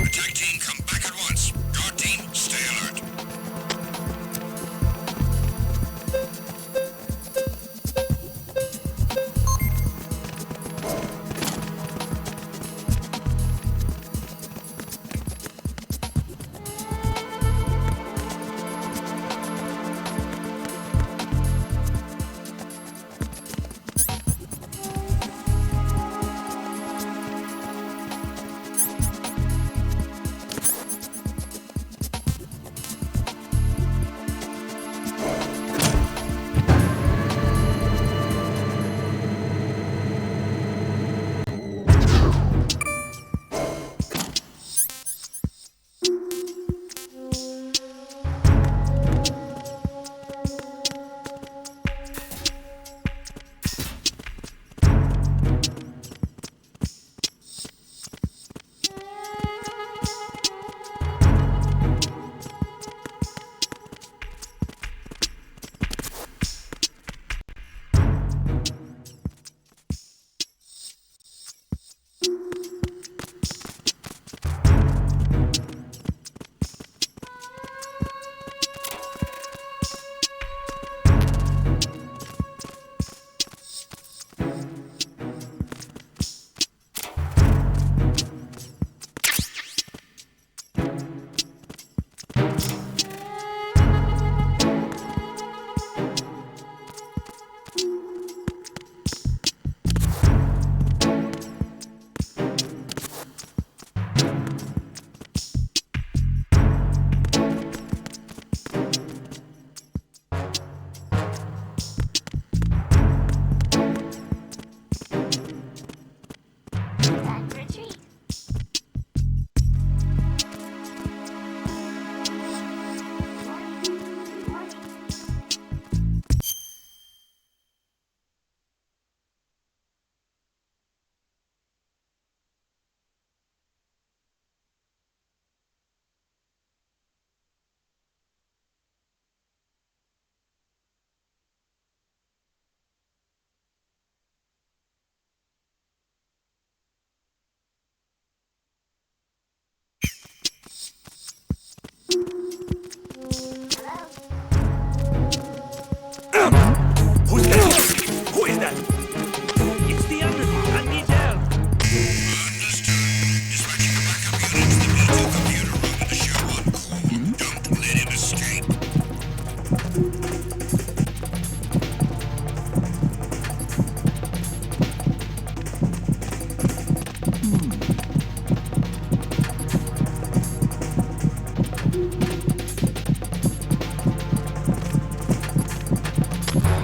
Attack team, come back at once. Guard team, stay alert. Who's that? Who is that? It's the Underground. I need help. Understood. Dispatching a backup unit to the B2 computer room in the Show 1 core. Don't let him escape.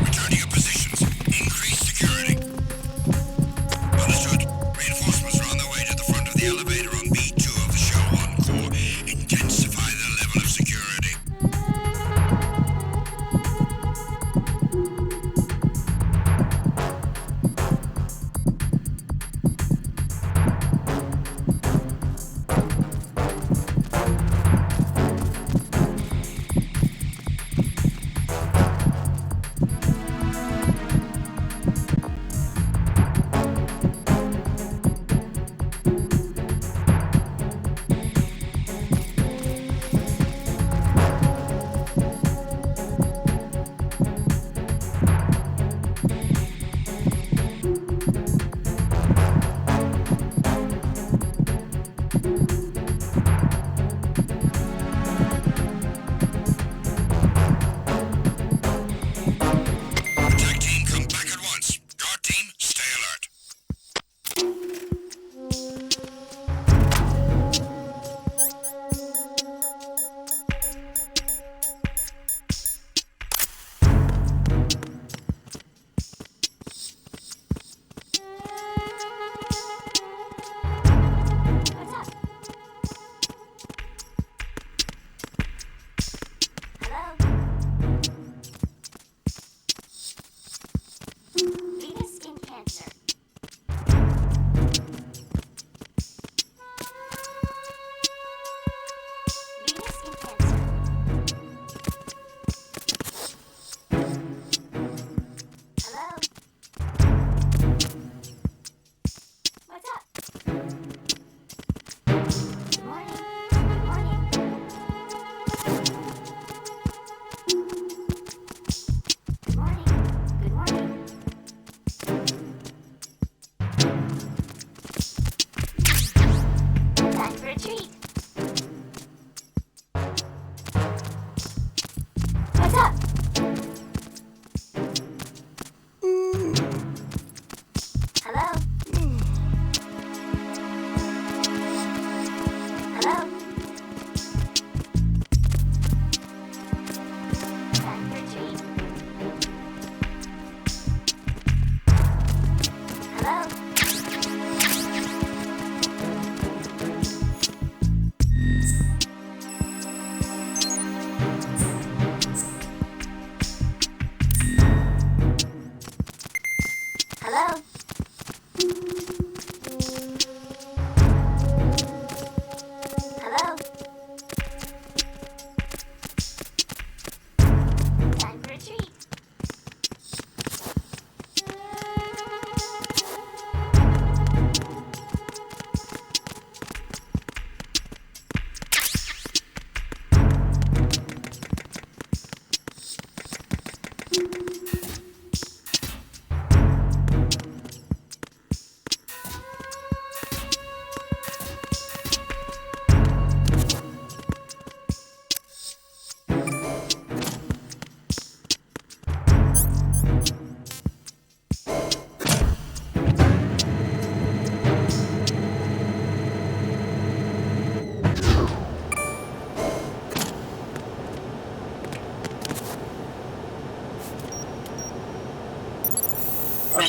Return to your positions. Increase security. Understood. Reinforcements are on their way to the front of the elevator on B2 of the Show 1 core. Intensify the level of security.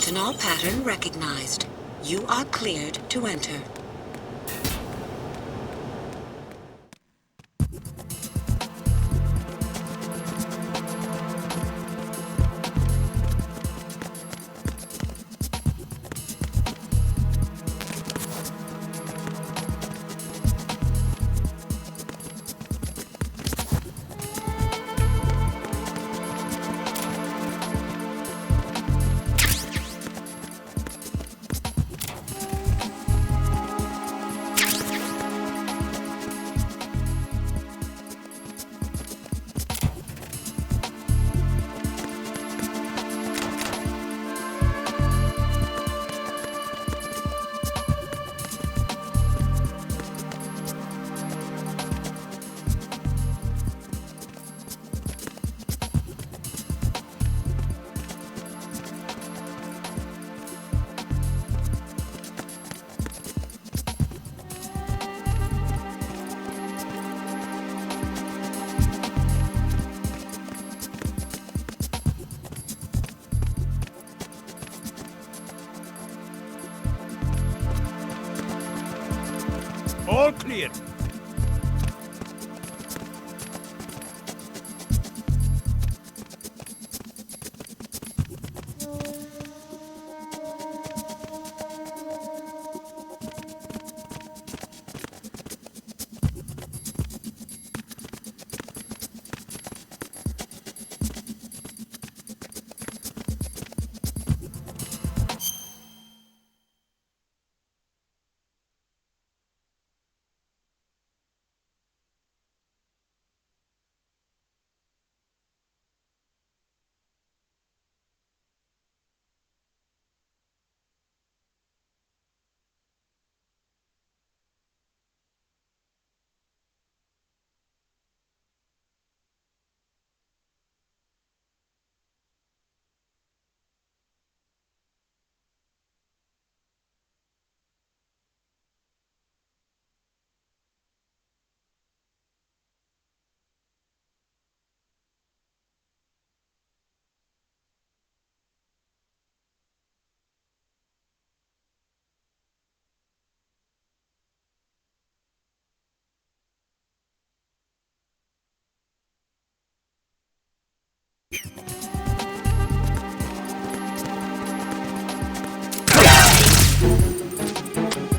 Sentinel pattern recognized. You are cleared to enter. All clear.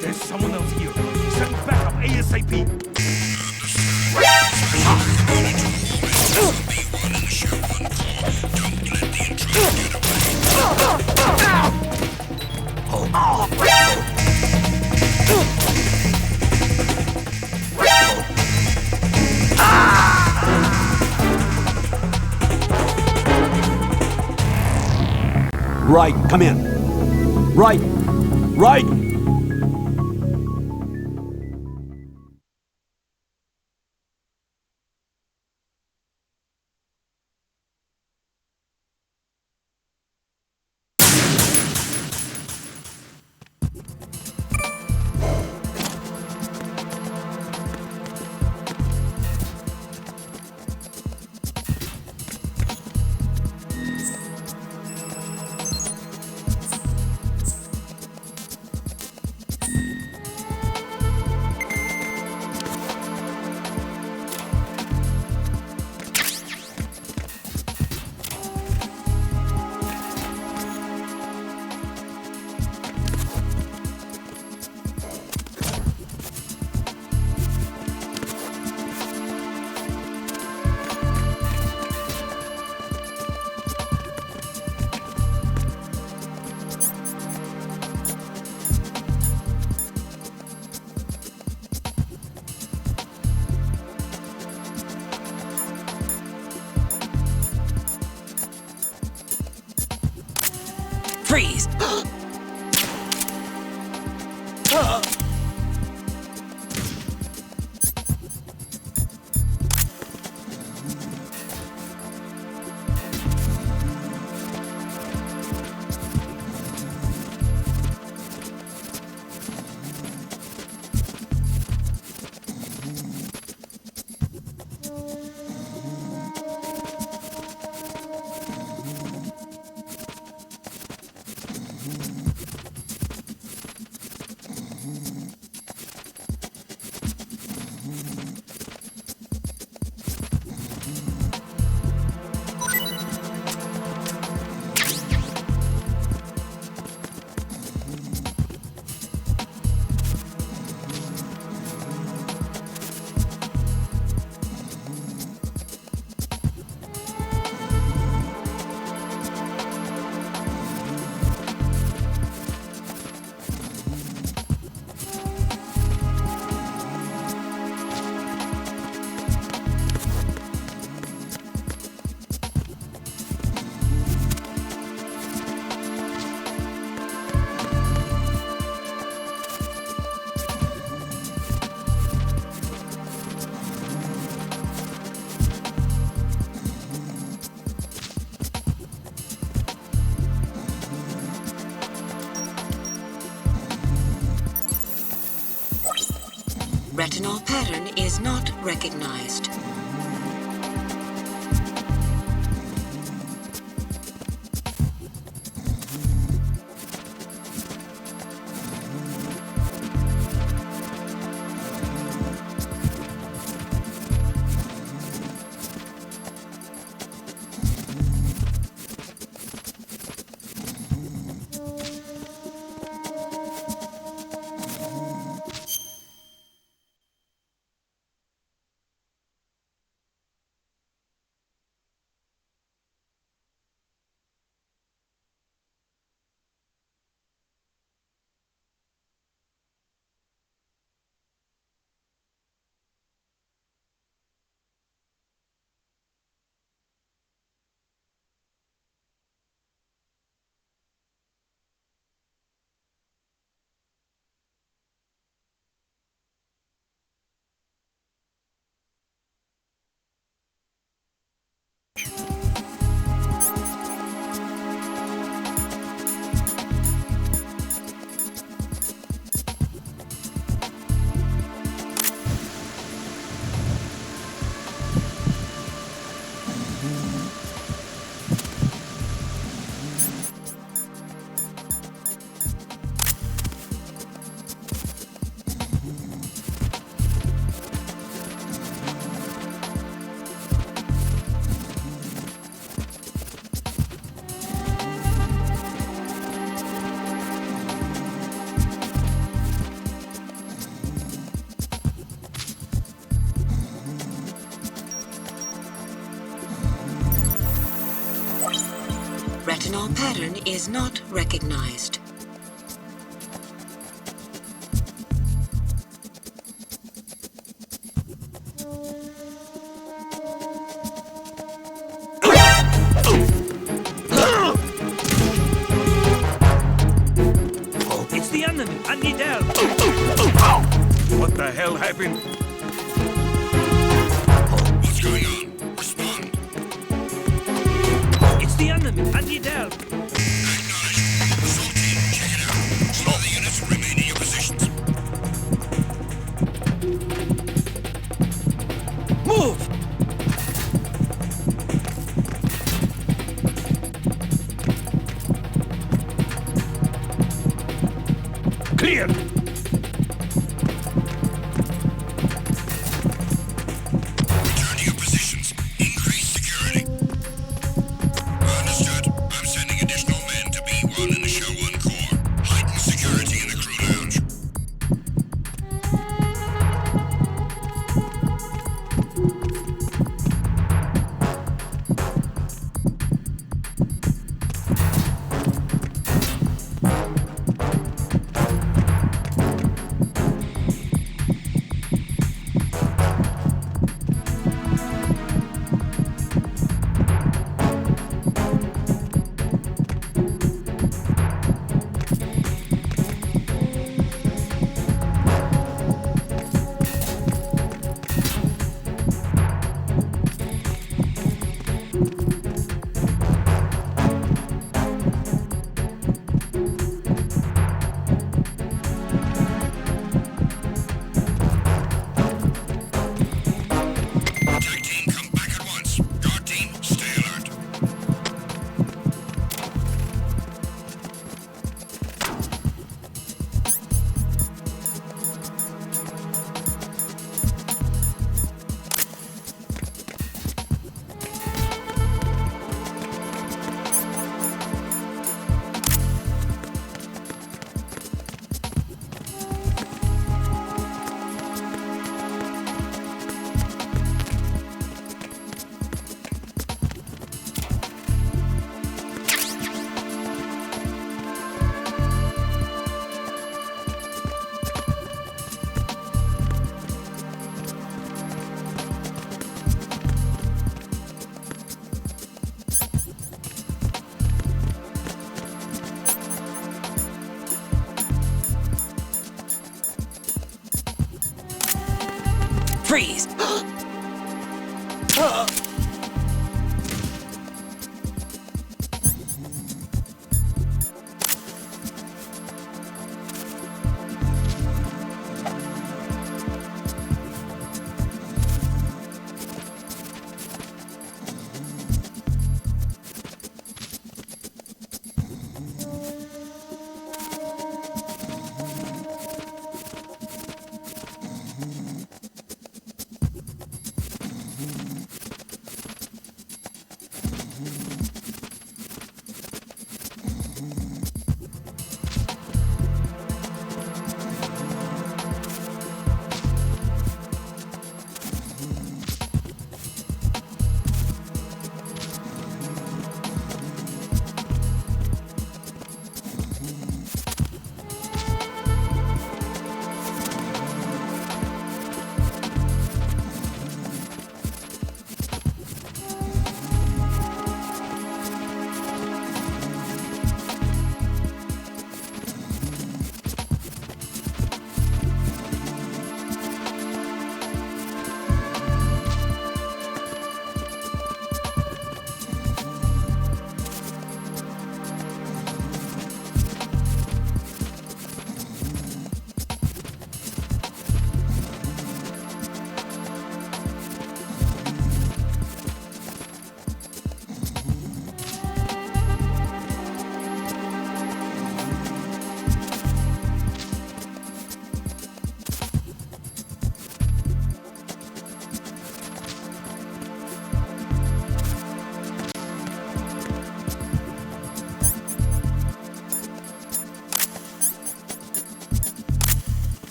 There's someone else here. Send backup ASAP. Right, come in. Right, right! Freeze! Retinol pattern is not recognized. Retinol pattern is not recognized. It's the enemy! I need help! What the hell happened? What's going on? Respond. It's the enemy! I need help! Acknowledged. Assault team, check it out. All other units remain in your positions. Move! Clear! Return to your positions. Increase security. Understood. I'm sending additional men to B1 and the Show 1 Core. Heighten security in the crew lounge. Attack team, come back at once. Guard team, stay alert. Freeze!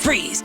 Freeze!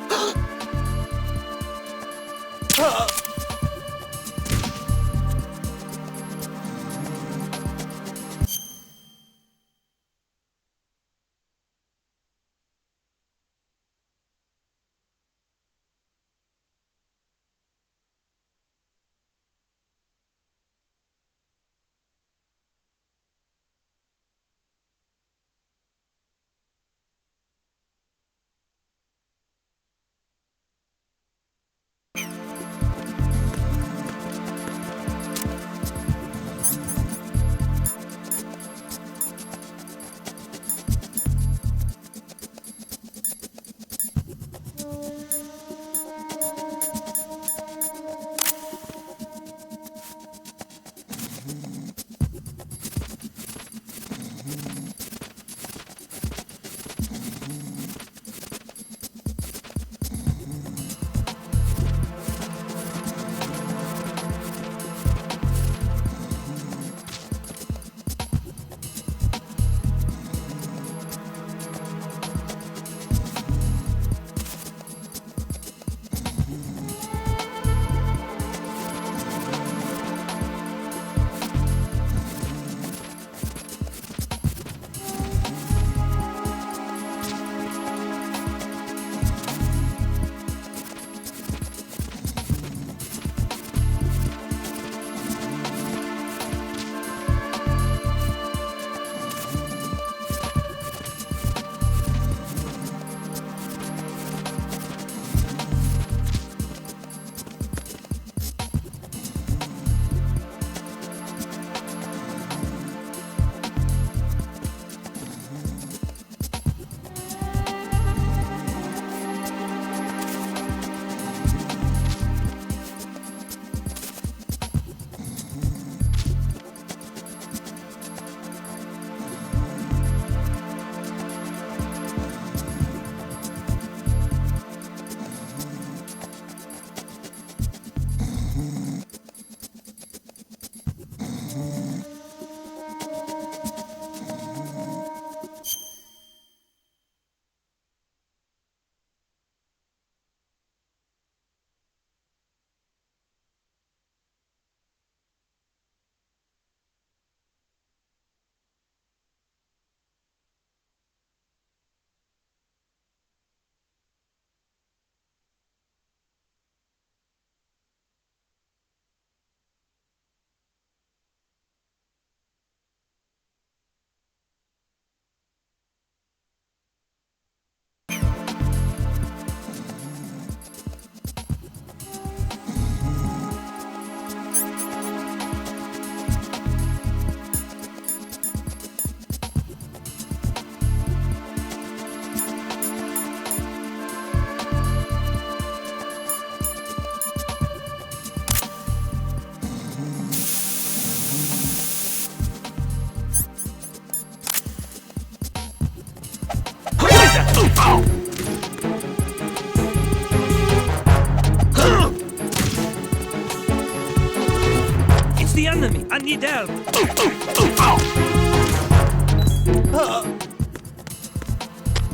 It's the enemy! I need help!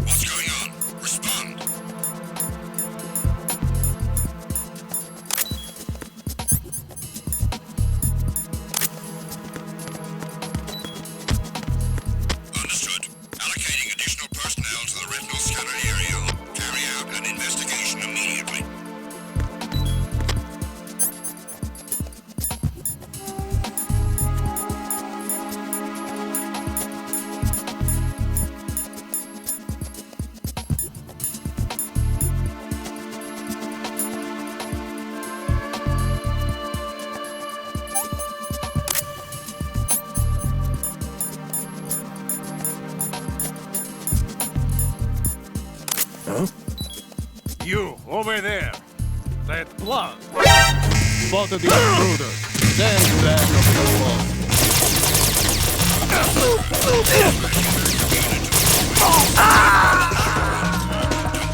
What's going on? Respond. Understood. Allocating additional personnel to the retinal scanner area. Carry out an investigation immediately. You, over there. That blood. Spotted the intruder. Stand back of your wall.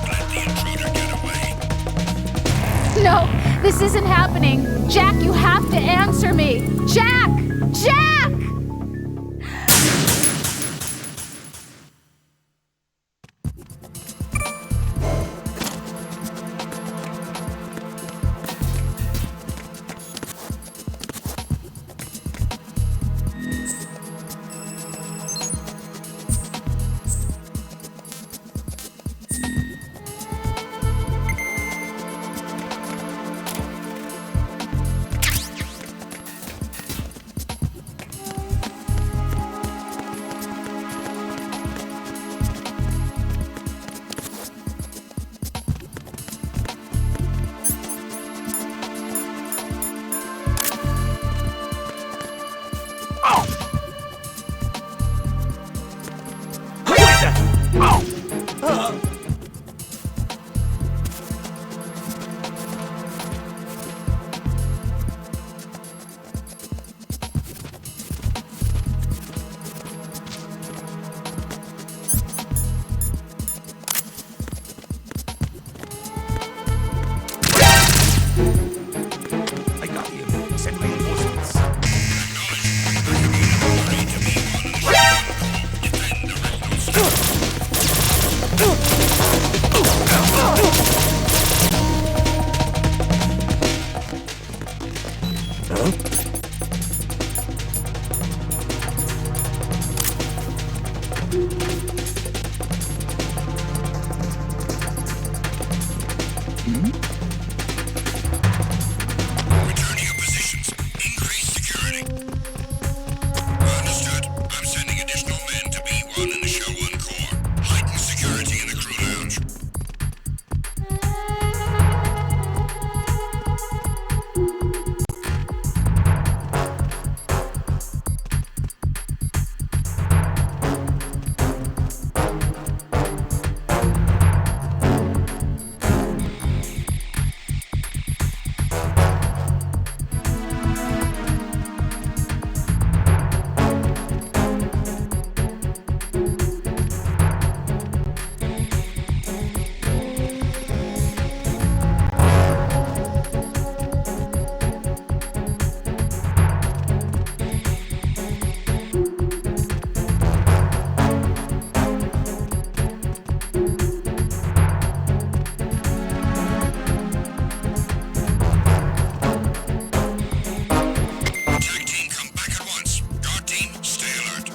Let the intruder get away. No, this isn't happening. Jack, you have to answer me. Jack! Jack! Return to your positions. Increase security. Understood. I'm sending additional men to B1 and the Show 1 core. Heighten security in the crew lounge. Tag team, come back at once. Guard team, stay alert.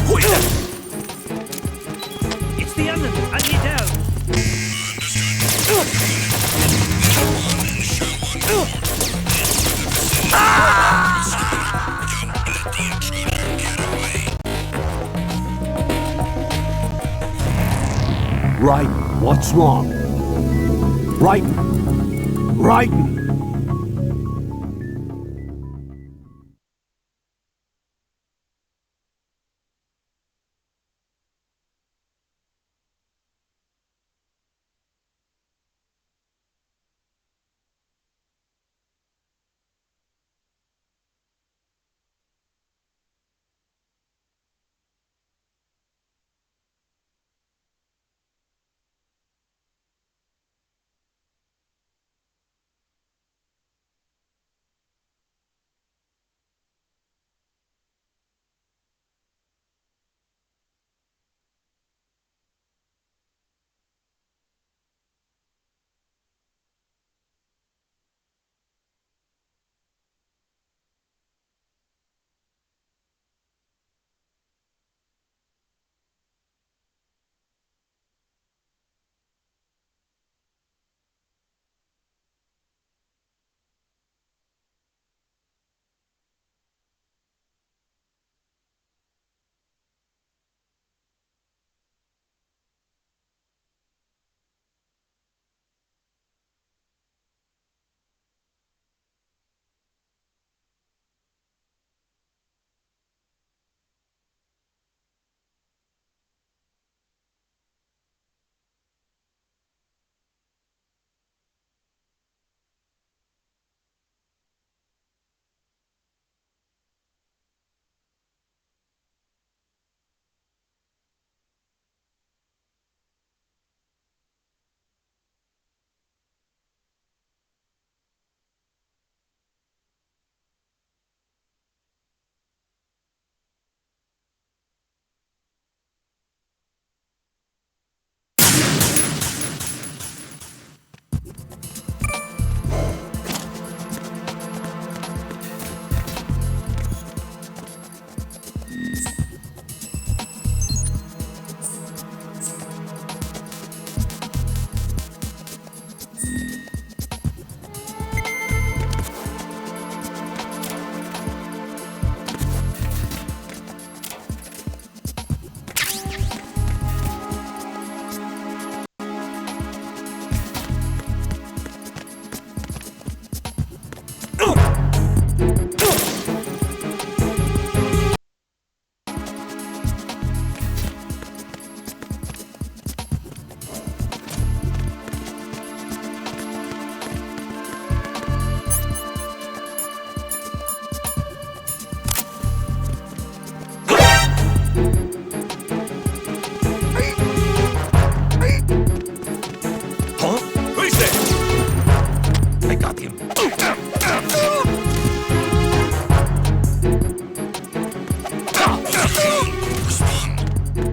Who is that? It's the enemy. I need help. Right. What's wrong? Right. Right.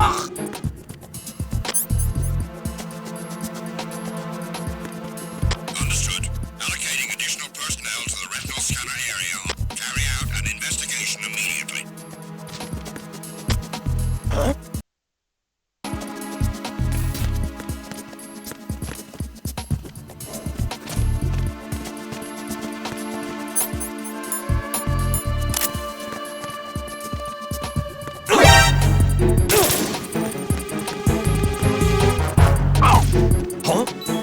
Understood. Allocating additional personnel to the retinal scanner area. Carry out an investigation immediately. Huh?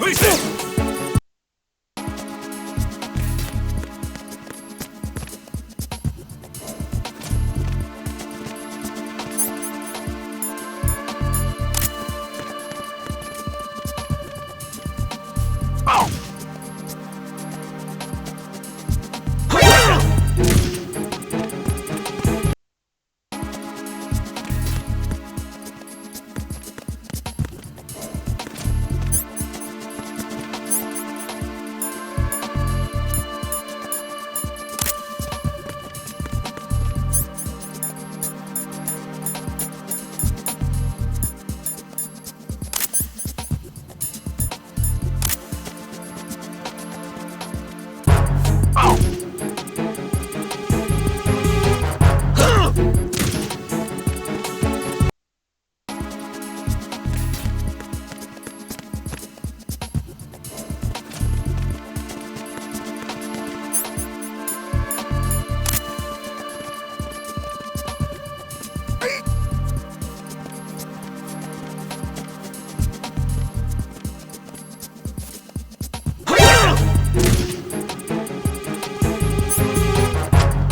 Who's this?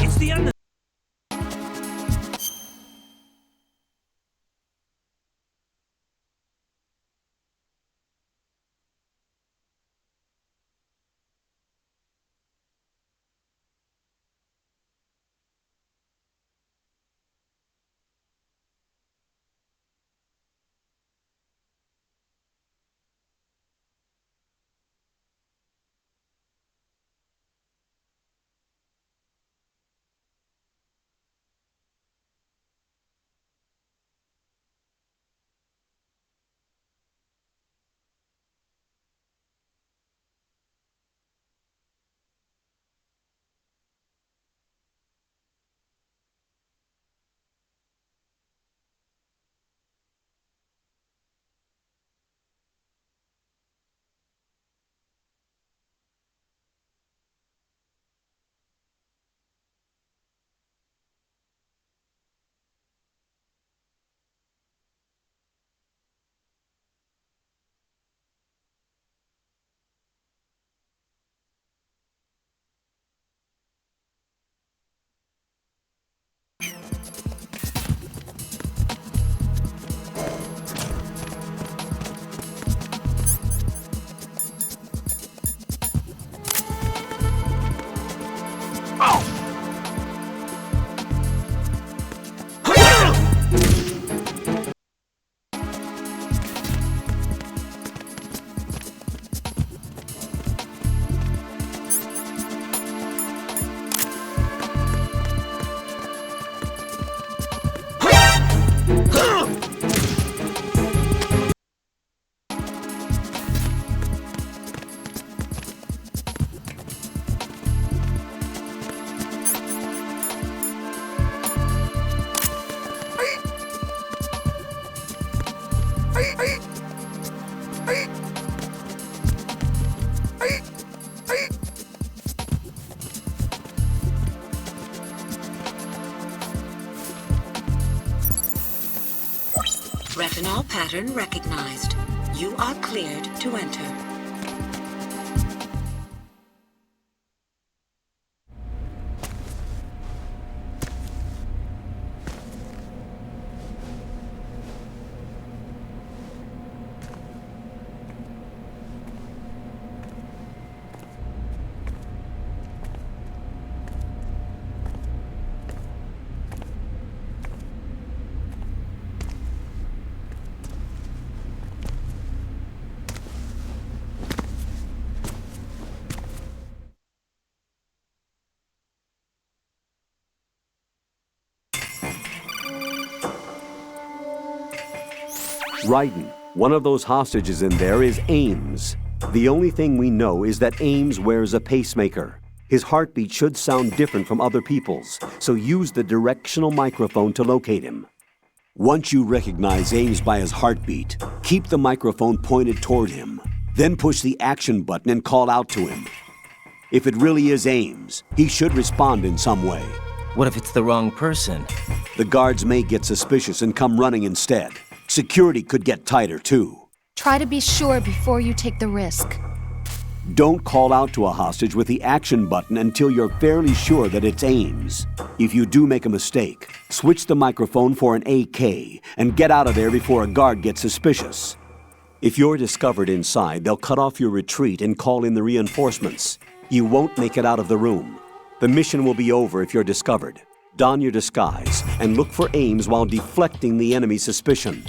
It's the under. Retinol pattern recognized. You are cleared to enter. Raiden, one of those hostages in there is Ames. The only thing we know is that Ames wears a pacemaker. His heartbeat should sound different from other people's, so use the directional microphone to locate him. Once you recognize Ames by his heartbeat, keep the microphone pointed toward him. Then push the action button and call out to him. If it really is Ames, he should respond in some way. What if it's the wrong person? The guards may get suspicious and come running instead. Security could get tighter, too. Try to be sure before you take the risk. Don't call out to a hostage with the action button until you're fairly sure that it's Ames. If you do make a mistake, switch the microphone for an AK and get out of there before a guard gets suspicious. If you're discovered inside, they'll cut off your retreat and call in the reinforcements. You won't make it out of the room. The mission will be over if you're discovered. Don your disguise and look for Ames while deflecting the enemy's suspicion.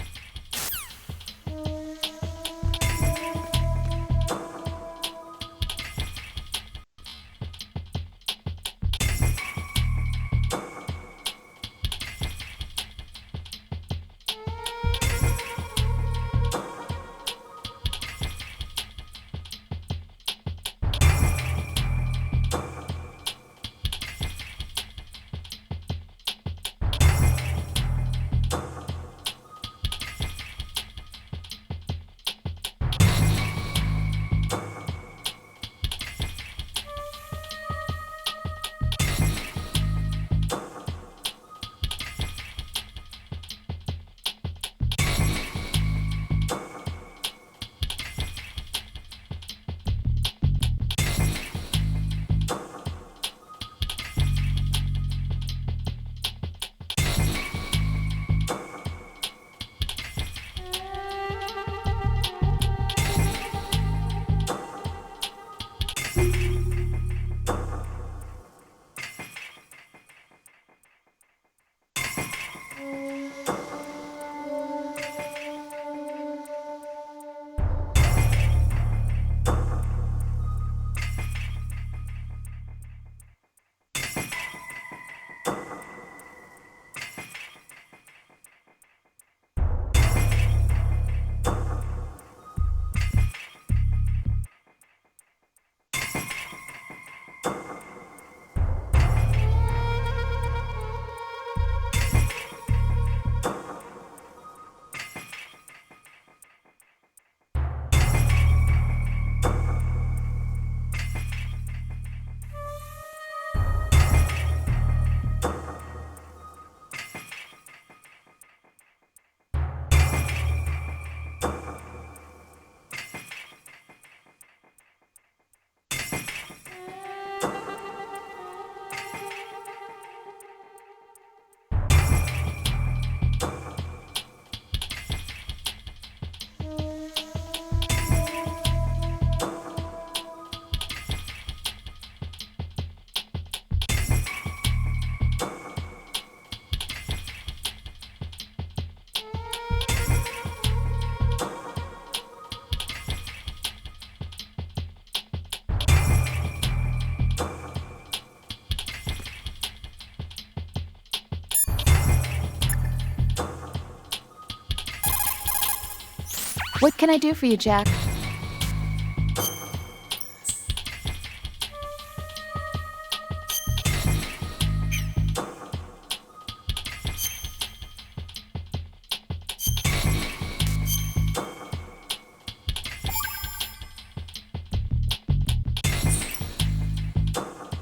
What can I do for you, Jack?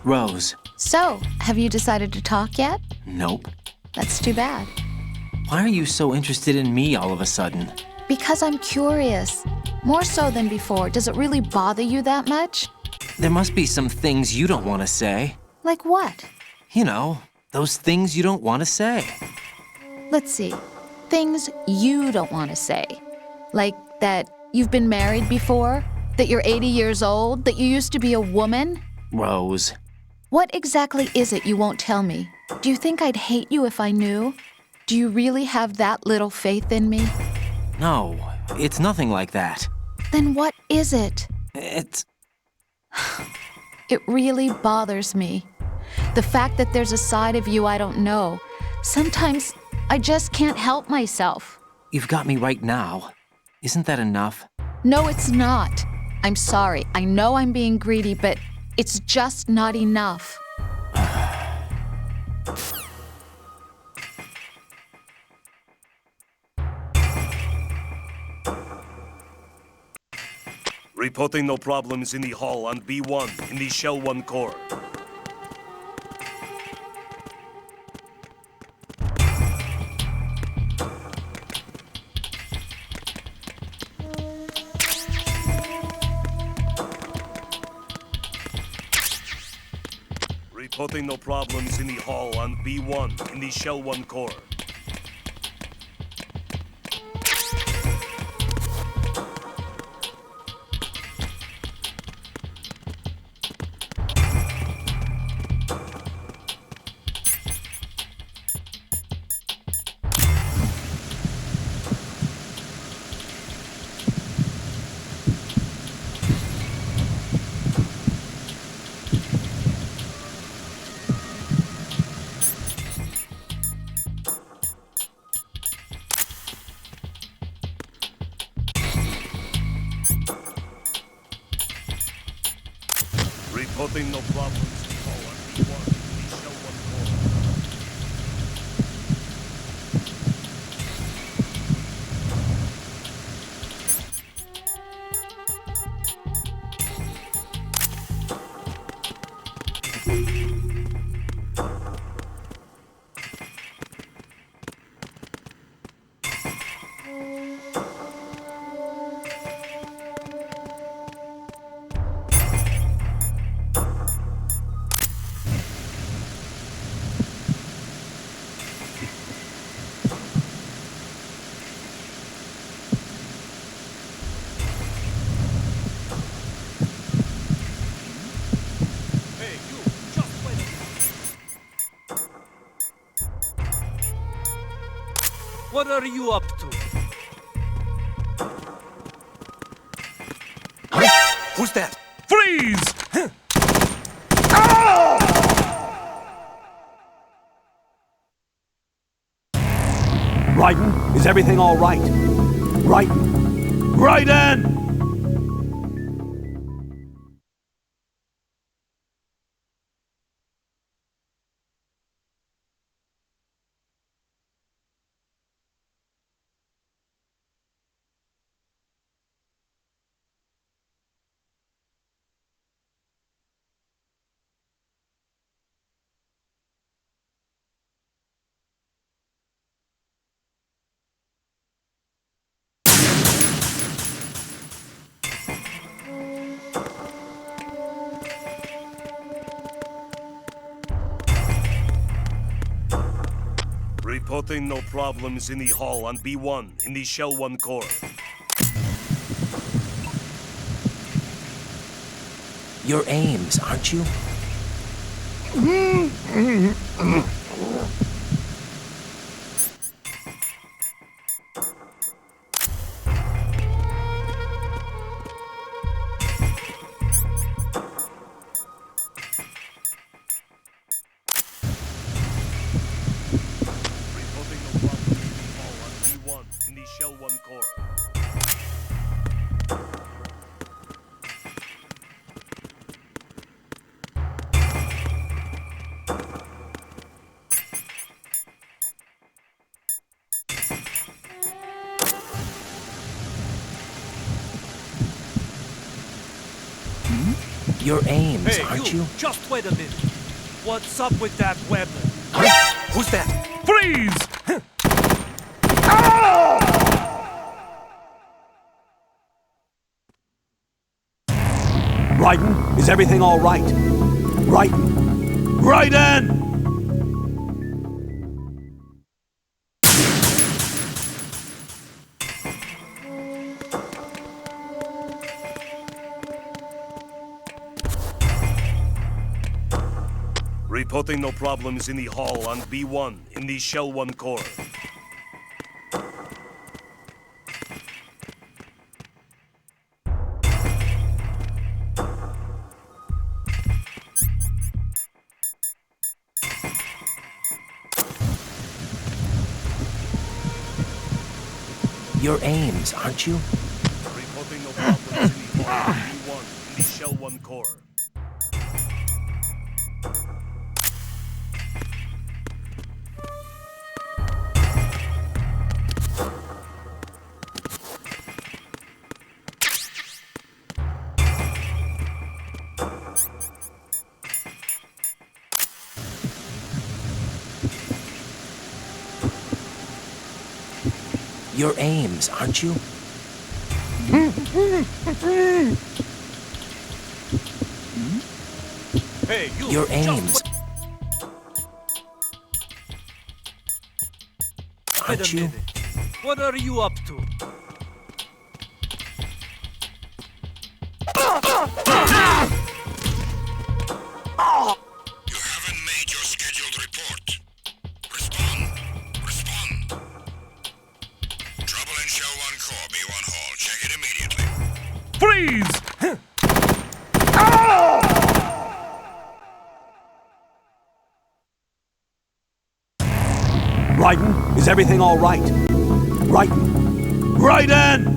Rose. So, have you decided to talk yet? Nope. That's too bad. Why are you so interested in me all of a sudden? Because I'm curious. More so than before. Does it really bother you that much? There must be some things you don't want to say. Like what? You know, those things you don't want to say. Let's see. Things you don't want to say. Like that you've been married before? That you're 80 years old? That you used to be a woman? Rose. What exactly is it you won't tell me? Do you think I'd hate you if I knew? Do you really have that little faith in me? No, it's nothing like that. Then what is it? It's... It really bothers me. The fact that there's a side of you I don't know. Sometimes I just can't help myself. You've got me right now. Isn't that enough? No, it's not. I'm sorry. I know I'm being greedy, but it's just not enough. Reporting no problems in the hall on B1 in the Shell 1 core. Reporting no problems in the hall on B1 in the Shell 1 core. Reporting no problems in hall on B1 in the Shell 1 core. Hey, you! Just wait a minute! What are you up to? Who's that? Freeze! Raiden, is everything all right? Raiden! Raiden! Reporting no problems in the hall on B1 in the Shell 1 core. You're Ames, aren't you? Reporting no problems in the hall on B1 in the Shell 1 core. You're Ames, Hey, aren't you? Just wait a minute! What's up with that weapon? Who's that? Freeze! Raiden, is everything all right? Raiden! Raiden! Reporting no problems in the hall on B1 in the Shell 1 core. You're Ames, aren't you? Reporting no problems in the hall on B1 in the Shell 1 core. You're Ames, aren't you? Hey, you! You're Ames, aren't you? What are you up to? You haven't made your scheduled report. Respond. Respond. Trouble in Shell 1 core, B1 Hall. Check it immediately. Freeze! Raiden, is everything all right? Raiden! Raiden!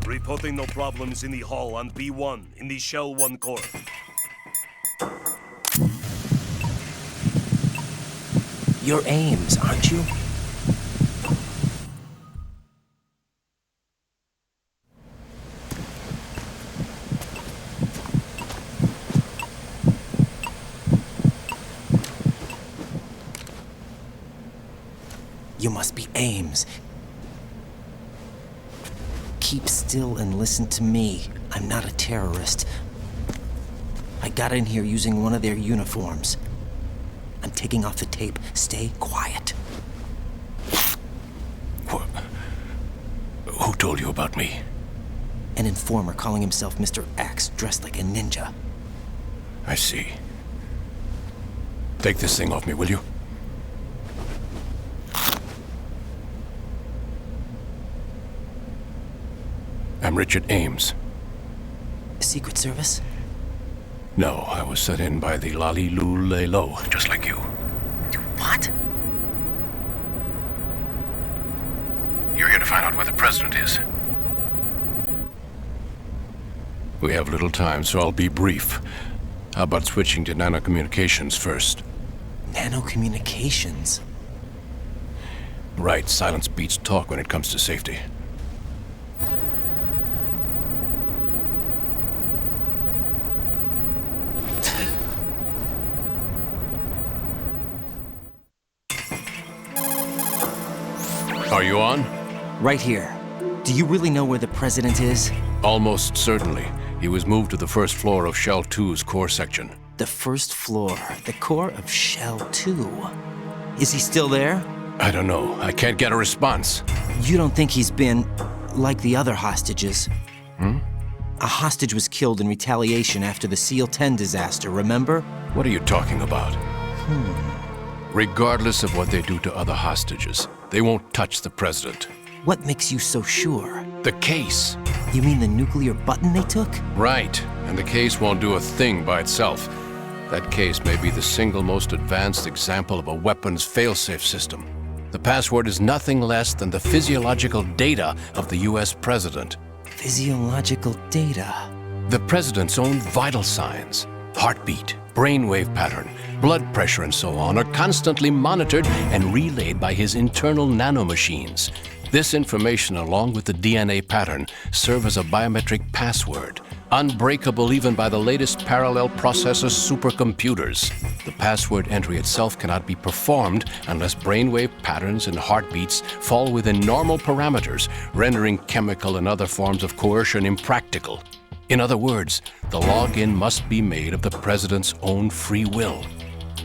Reporting no problems in the hall on B1 in the Shell 1 core. You're Ames, aren't you? You must be Ames. Keep still and listen to me. I'm not a terrorist. I got in here using one of their uniforms. I'm taking off the tape. Stay quiet. Who told you about me? An informer calling himself Mr. Axe, dressed like a ninja. I see. Take this thing off me, will you? I'm Richard Ames. Secret Service? No, I was sent in by the Lali Lu Lei Lo, just like you. What? You're here to find out where the president is. We have little time, so I'll be brief. How about switching to nanocommunications first? Nanocommunications? Right, silence beats talk when it comes to safety. Are you on? Right here. Do you really know where the president is? Almost certainly. He was moved to the first floor of Shell 2's core section. The first floor, the core of Shell 2. Is he still there? I don't know. I can't get a response. You don't think he's been like the other hostages? A hostage was killed in retaliation after the SEAL 10 disaster, remember? What are you talking about? Regardless of what they do to other hostages, they won't touch the president. What makes you so sure? The case. You mean the nuclear button they took? Right. And the case won't do a thing by itself. That case may be the single most advanced example of a weapons failsafe system. The password is nothing less than the physiological data of the US president. Physiological data? The president's own vital signs, heartbeat, brainwave pattern, blood pressure, and so on, are constantly monitored and relayed by his internal nanomachines. This information, along with the DNA pattern, serve as a biometric password, unbreakable even by the latest parallel processor supercomputers. The password entry itself cannot be performed unless brainwave patterns and heartbeats fall within normal parameters, rendering chemical and other forms of coercion impractical. In other words, the login must be made of the president's own free will.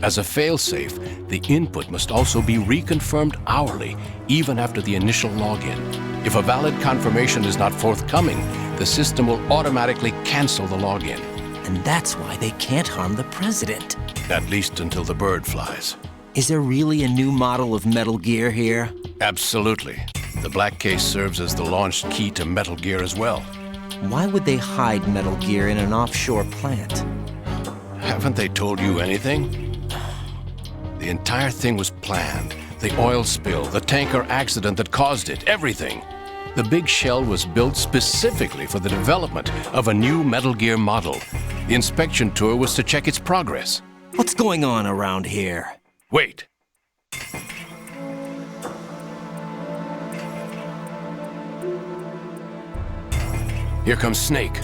As a failsafe, the input must also be reconfirmed hourly, even after the initial login. If a valid confirmation is not forthcoming, the system will automatically cancel the login. And that's why they can't harm the president. At least until the bird flies. Is there really a new model of Metal Gear here? Absolutely. The black case serves as the launch key to Metal Gear as well. Why would they hide Metal Gear in an offshore plant? Haven't they told you anything? The entire thing was planned. The oil spill, the tanker accident that caused it, everything. The big shell was built specifically for the development of a new Metal Gear model. The inspection tour was to check its progress. What's going on around here? Wait. Here comes Snake.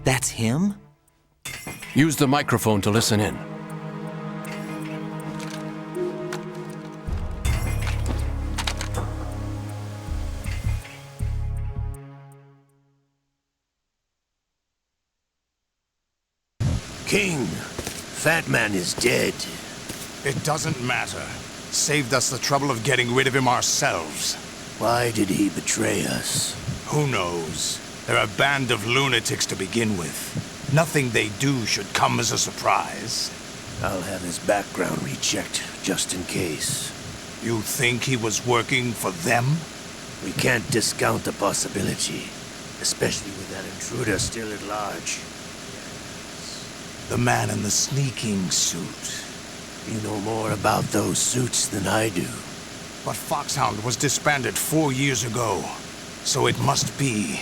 That's him? Use the microphone to listen in. King, Fat Man is dead. It doesn't matter. Saved us the trouble of getting rid of him ourselves. Why did he betray us? Who knows? They're a band of lunatics to begin with. Nothing they do should come as a surprise. I'll have his background rechecked, just in case. You think he was working for them? We can't discount the possibility, especially with that intruder still at large. The man in the sneaking suit. You know more about those suits than I do. But Foxhound was disbanded 4 years ago, so it must be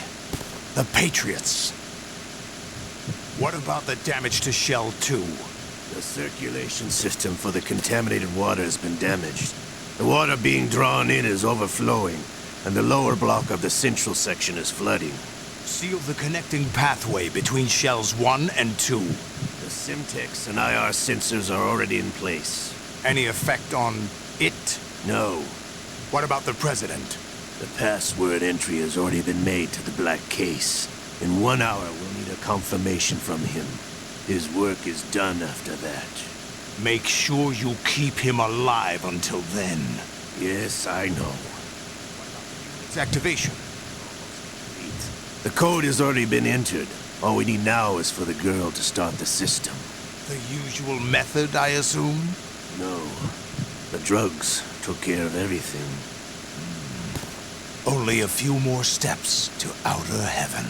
the Patriots. What about the damage to Shell 2? The circulation system for the contaminated water has been damaged. The water being drawn in is overflowing, and the lower block of the central section is flooding. Seal the connecting pathway between Shells 1 and 2. The Simtex and IR sensors are already in place. Any effect on it? No. What about the President? The password entry has already been made to the black case. In 1 hour, we'll need a confirmation from him. His work is done after that. Make sure you keep him alive until then. Yes, I know. Its activation. The code has already been entered. All we need now is for the girl to start the system. The usual method, I assume? No. The drugs took care of everything. Only a few more steps to outer heaven.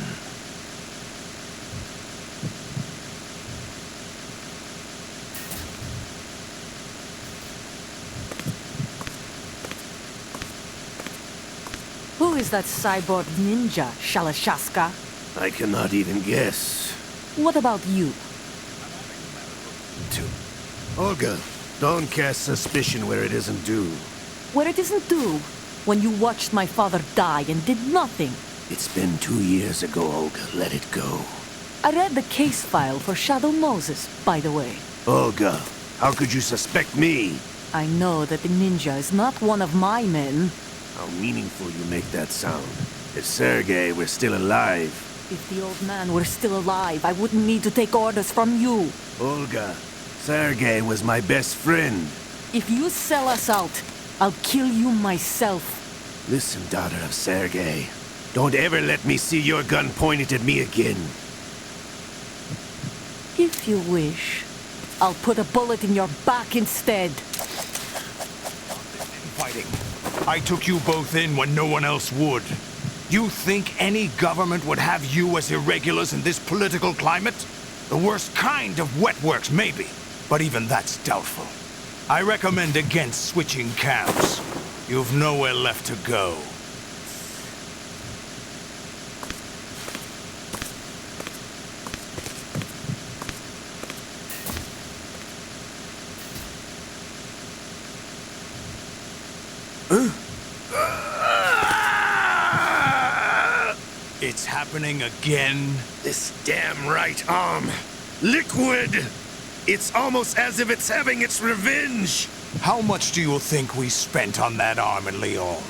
Who is that cyborg ninja, Shalashaska? I cannot even guess. What about you? Olga, don't cast suspicion where it isn't due. Where it isn't due? When you watched my father die and did nothing. It's been 2 years ago, Olga. Let it go. I read the case file for Shadow Moses, by the way. Olga, how could you suspect me? I know that the ninja is not one of my men. How meaningful you make that sound. If Sergei were still alive... If the old man were still alive, I wouldn't need to take orders from you. Olga, Sergei was my best friend. If you sell us out, I'll kill you myself. Listen, daughter of Sergei. Don't ever let me see your gun pointed at me again. If you wish, I'll put a bullet in your back instead. Fighting. I took you both in when no one else would. You think any government would have you as irregulars in this political climate? The worst kind of wet works, maybe. But even that's doubtful. I recommend against switching camps. You've nowhere left to go. It's happening again. This damn right arm. Liquid! It's almost as if it's having its revenge. How much do you think we spent on that arm in Lyon?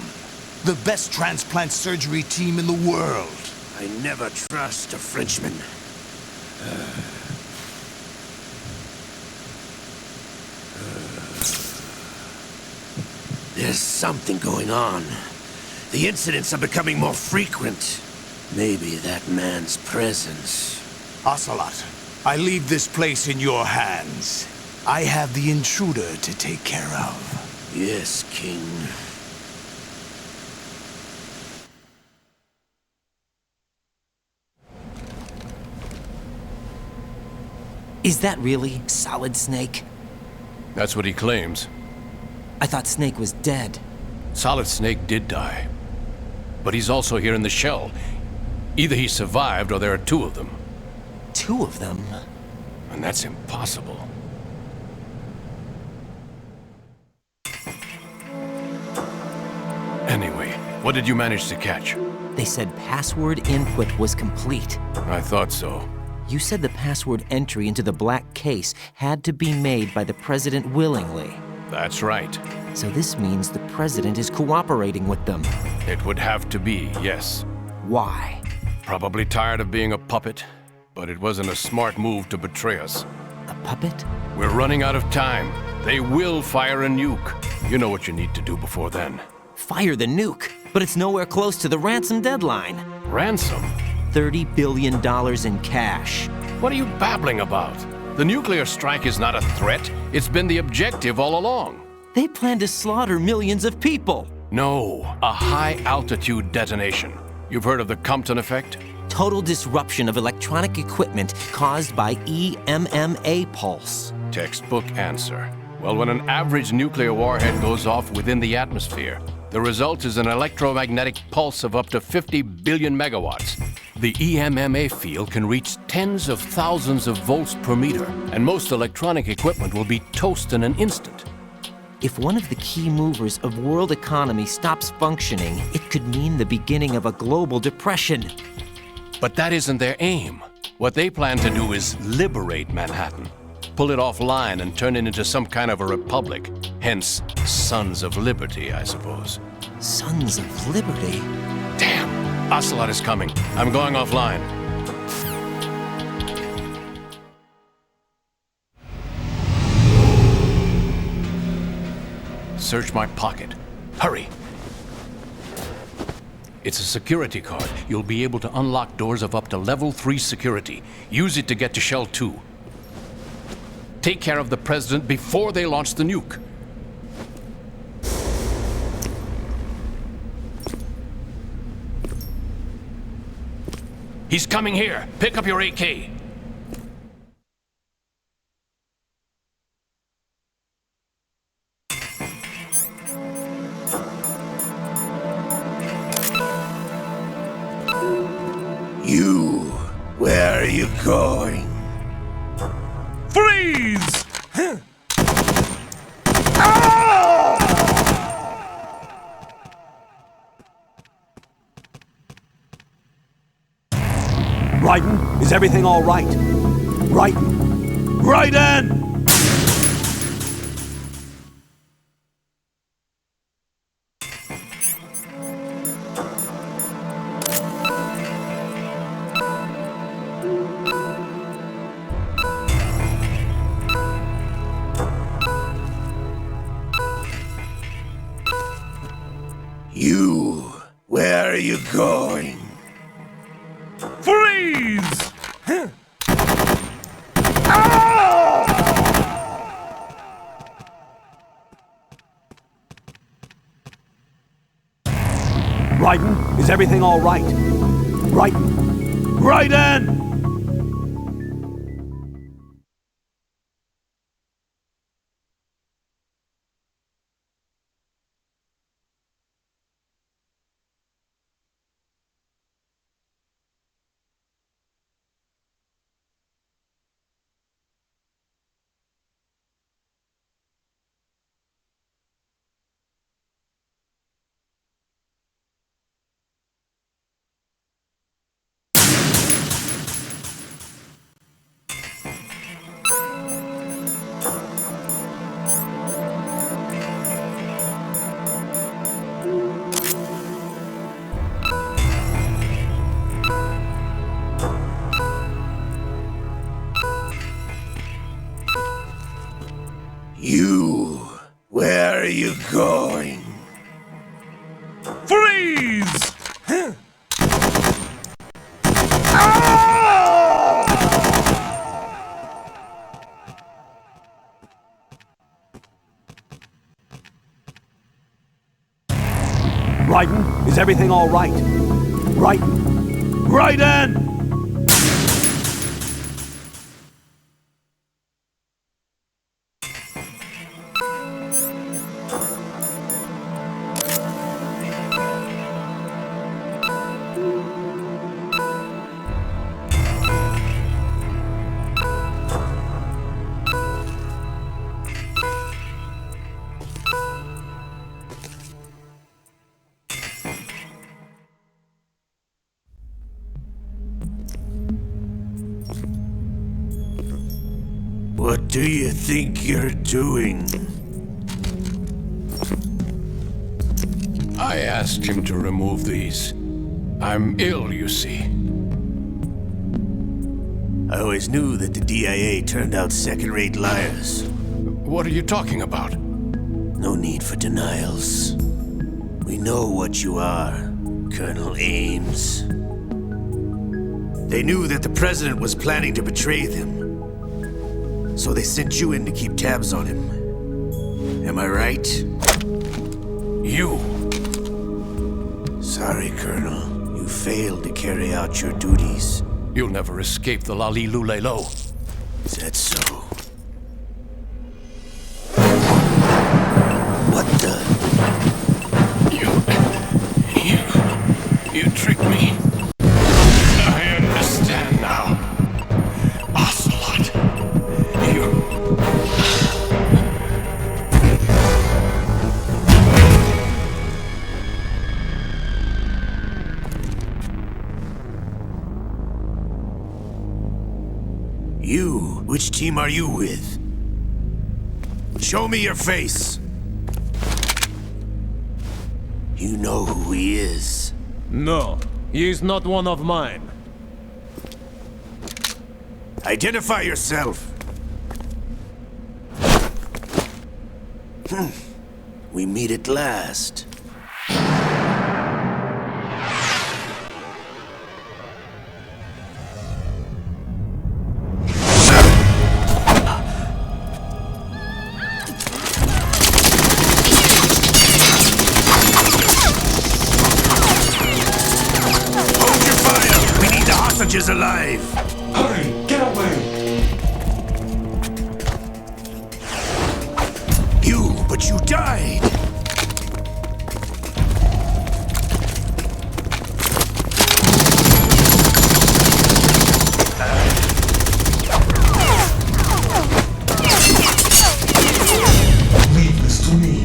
The best transplant surgery team in the world. I never trust a Frenchman. There's something going on. The incidents are becoming more frequent. Maybe that man's presence. Ocelot, I leave this place in your hands. I have the intruder to take care of. Yes, King. Is that really Solid Snake? That's what he claims. I thought Snake was dead. Solid Snake did die. But he's also here in the shell. Either he survived or there are two of them. Two of them? And that's impossible. Anyway, what did you manage to catch? They said password input was complete. I thought so. You said the password entry into the black case had to be made by the President willingly. That's right. So this means the President is cooperating with them. It would have to be, yes. Why? Probably tired of being a puppet, but it wasn't a smart move to betray us. A puppet? We're running out of time. They will fire a nuke. You know what you need to do before then. Fire the nuke, but it's nowhere close to the ransom deadline. Ransom? $30 billion in cash. What are you babbling about? The nuclear strike is not a threat. It's been the objective all along. They plan to slaughter millions of people. No, a high-altitude detonation. You've heard of the Compton effect? Total disruption of electronic equipment caused by EMMA pulse. Textbook answer. Well, when an average nuclear warhead goes off within the atmosphere, the result is an electromagnetic pulse of up to 50 billion megawatts. The EMMA field can reach tens of thousands of volts per meter, and most electronic equipment will be toast in an instant. If one of the key movers of world economy stops functioning, it could mean the beginning of a global depression. But that isn't their aim. What they plan to do is liberate Manhattan. Pull it offline and turn it into some kind of a republic. Hence, Sons of Liberty, I suppose. Sons of Liberty? Damn! Ocelot is coming. I'm going offline. Search my pocket. Hurry! It's a security card. You'll be able to unlock doors of up to level 3 security. Use it to get to Shell 2. Take care of the President before they launch the nuke. He's coming here. Pick up your AK. You, where are you going? Freeze! Raiden, is everything all right? Raiden! Raiden! You, where are you going? Freeze! Raiden, is everything all right? Raiden! Raiden! You, where are you going? Freeze! Is everything all right? Right? Raiden! What do you think you're doing? I asked him to remove these. I'm ill, you see. I always knew that the DIA turned out second-rate liars. What are you talking about? No need for denials. We know what you are, Colonel Ames. They knew that the President was planning to betray them. So they sent you in to keep tabs on him. Am I right? You! Sorry, Colonel. You failed to carry out your duties. You'll never escape the Lali Lule Lo. Is that so? What the? You tricked me. I understand now. Ocelot. You? Which team are you with? Show me your face! You know who he is. No, he is not one of mine. Identify yourself! We meet at last. Hostages alive! Hurry! Get away! But you died! Leave this to me.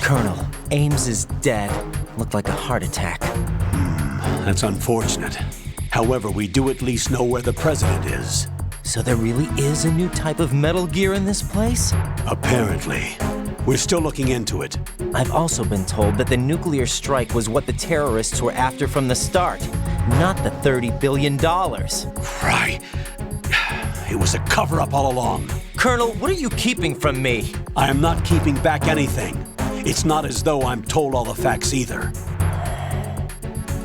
Colonel, Ames is dead. Looked like a heart attack. That's unfortunate. However, we do at least know where the President is. So there really is a new type of Metal Gear in this place? Apparently. We're still looking into it. I've also been told that the nuclear strike was what the terrorists were after from the start, not the $30 billion. Right. It was a cover-up all along. Colonel, what are you keeping from me? I am not keeping back anything. It's not as though I'm told all the facts either.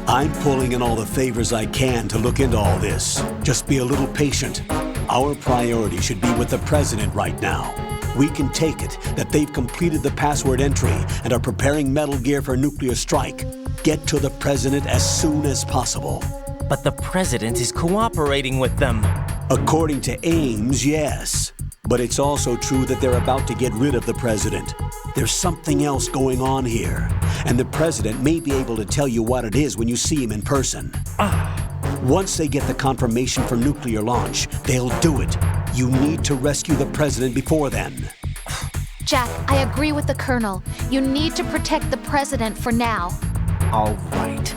I'm pulling in all the favors I can to look into all this. Just be a little patient. Our priority should be with the President right now. We can take it that they've completed the password entry and are preparing Metal Gear for nuclear strike. Get to the President as soon as possible. But the President is cooperating with them. According to Ames, yes. But it's also true that they're about to get rid of the President. There's something else going on here, and the President may be able to tell you what it is when you see him in person. Once they get the confirmation for nuclear launch, they'll do it. You need to rescue the President before then. Jack, I agree with the Colonel. You need to protect the President for now. All right.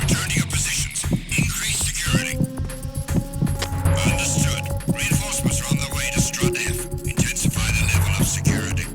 Return to your positions. Increase security. Understood. Reinforcements are on their way to Strut F. Intensify the level of security.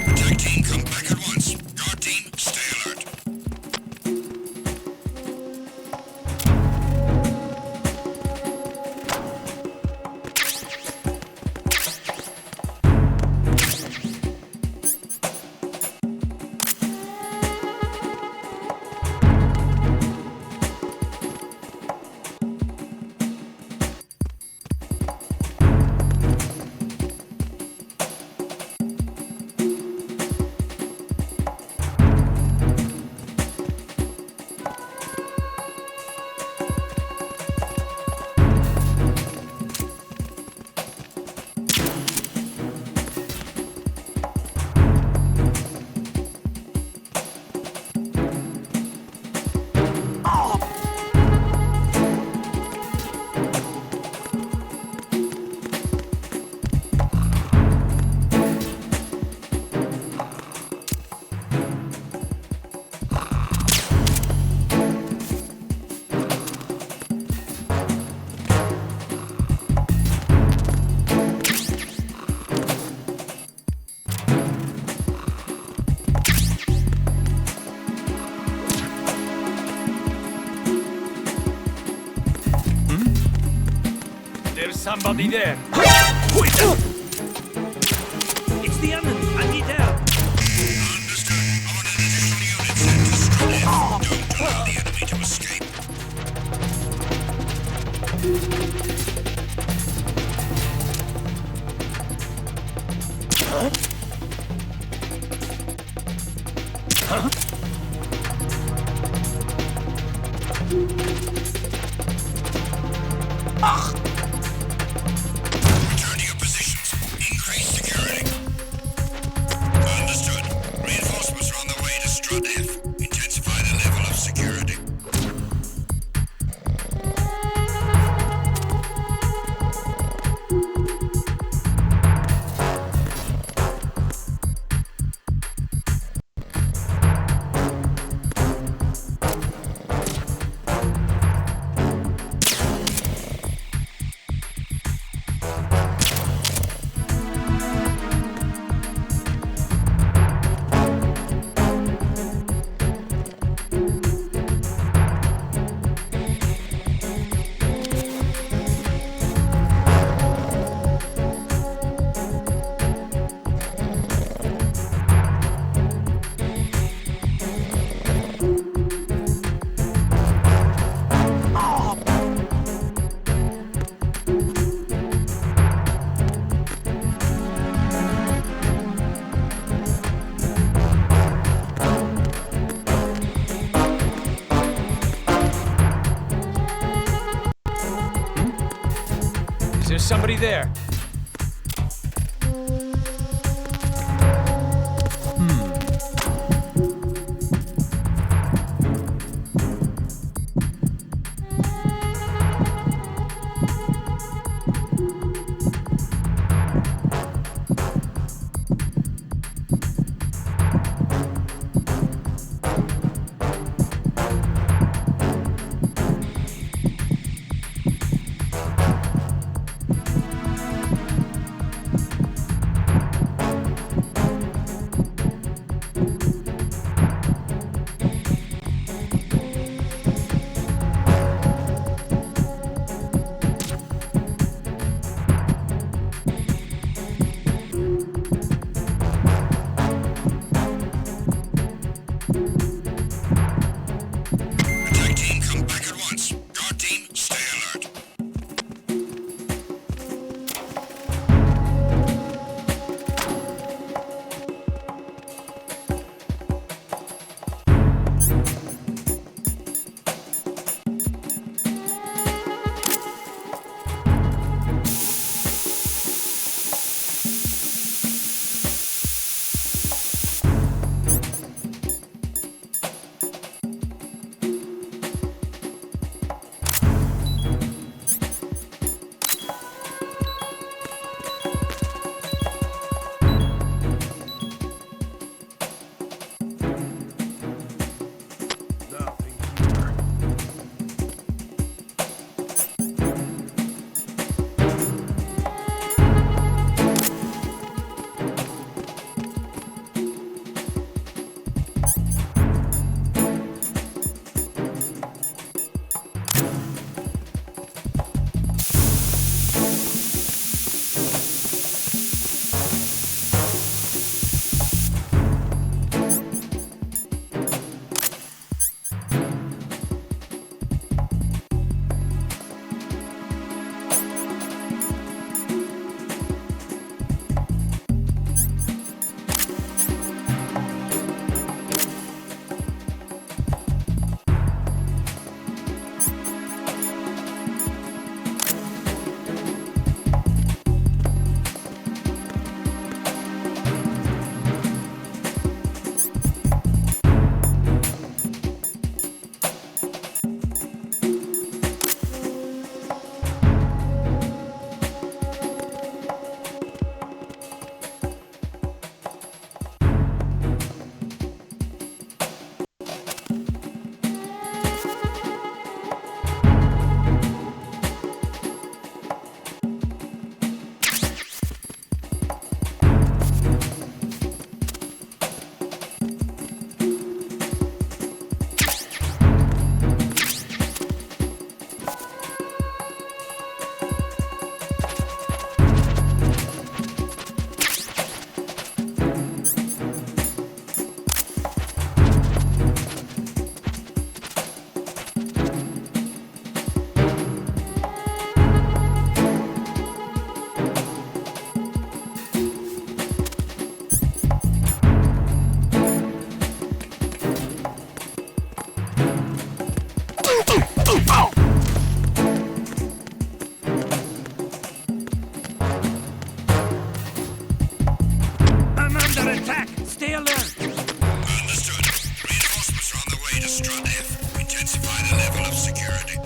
Attack team, come back at once. Guard team, stay alert. There's somebody there. It's the enemy. I need help. Understood. I want an additional unit sent to Strut F. Don't allow the enemy to escape. Return to your positions. Increase security. Understood. Reinforcements are on their way to Strut F. Intensify the level of security. There's somebody there. Attack team, come back at once. Guard team, stay alert. I'm under attack. Stay alert. Understood. Reinforcements are on the way to Strut F. Intensify the level of security.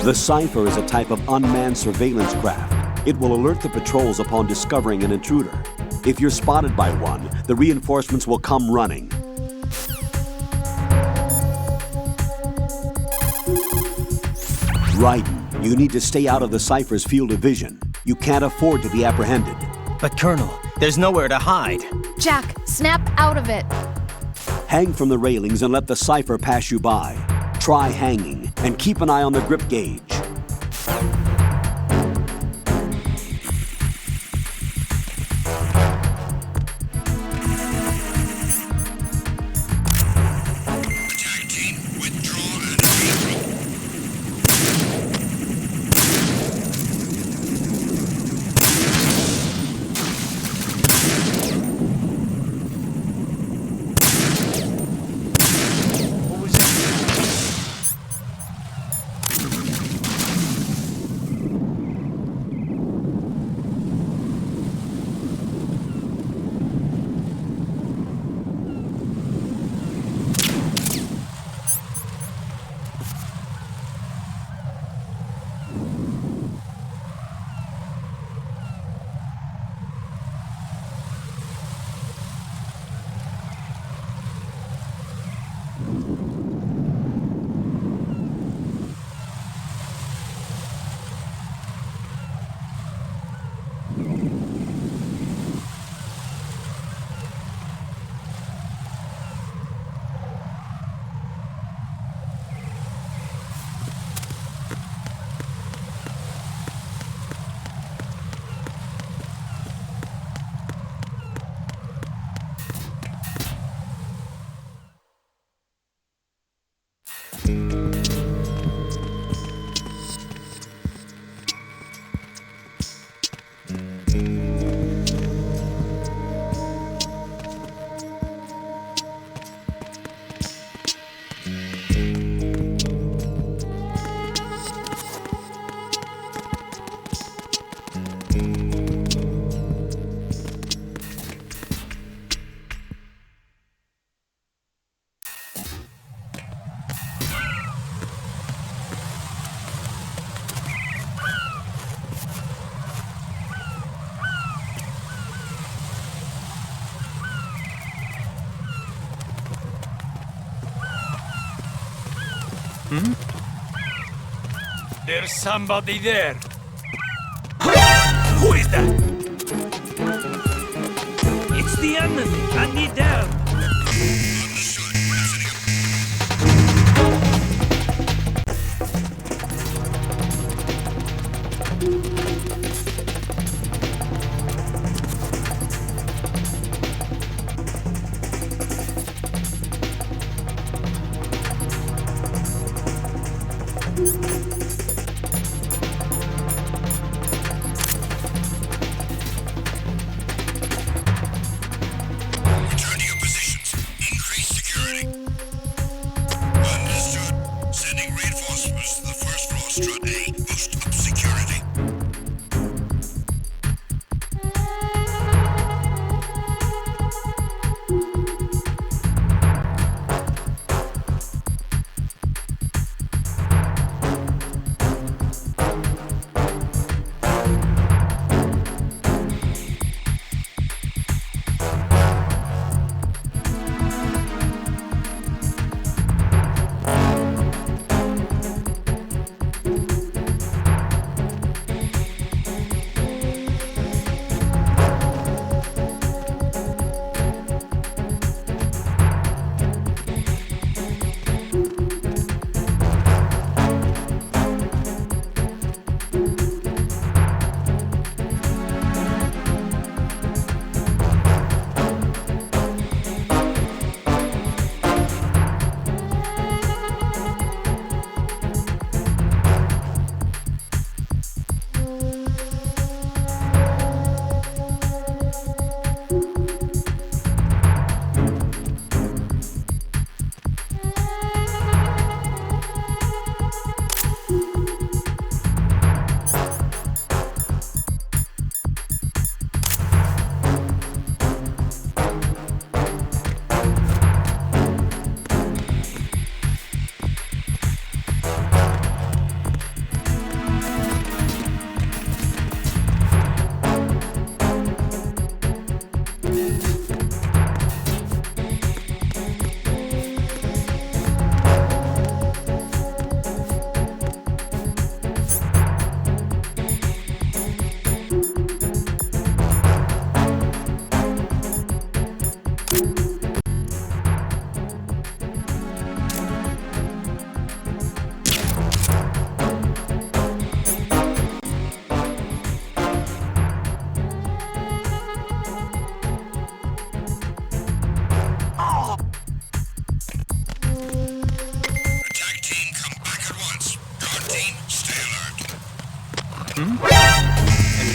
The Cypher is a type of unmanned surveillance craft. It will alert the patrols upon discovering an intruder. If you're spotted by one, the reinforcements will come running. Raiden, you need to stay out of the Cypher's field of vision. You can't afford to be apprehended. But Colonel, there's nowhere to hide. Jack, snap out of it. Hang from the railings and let the Cypher pass you by. Try hanging, and keep an eye on the grip gauge. Attack team, withdraw and regroup. There's somebody there. Who is that? It's the enemy. I need help. Return to your position.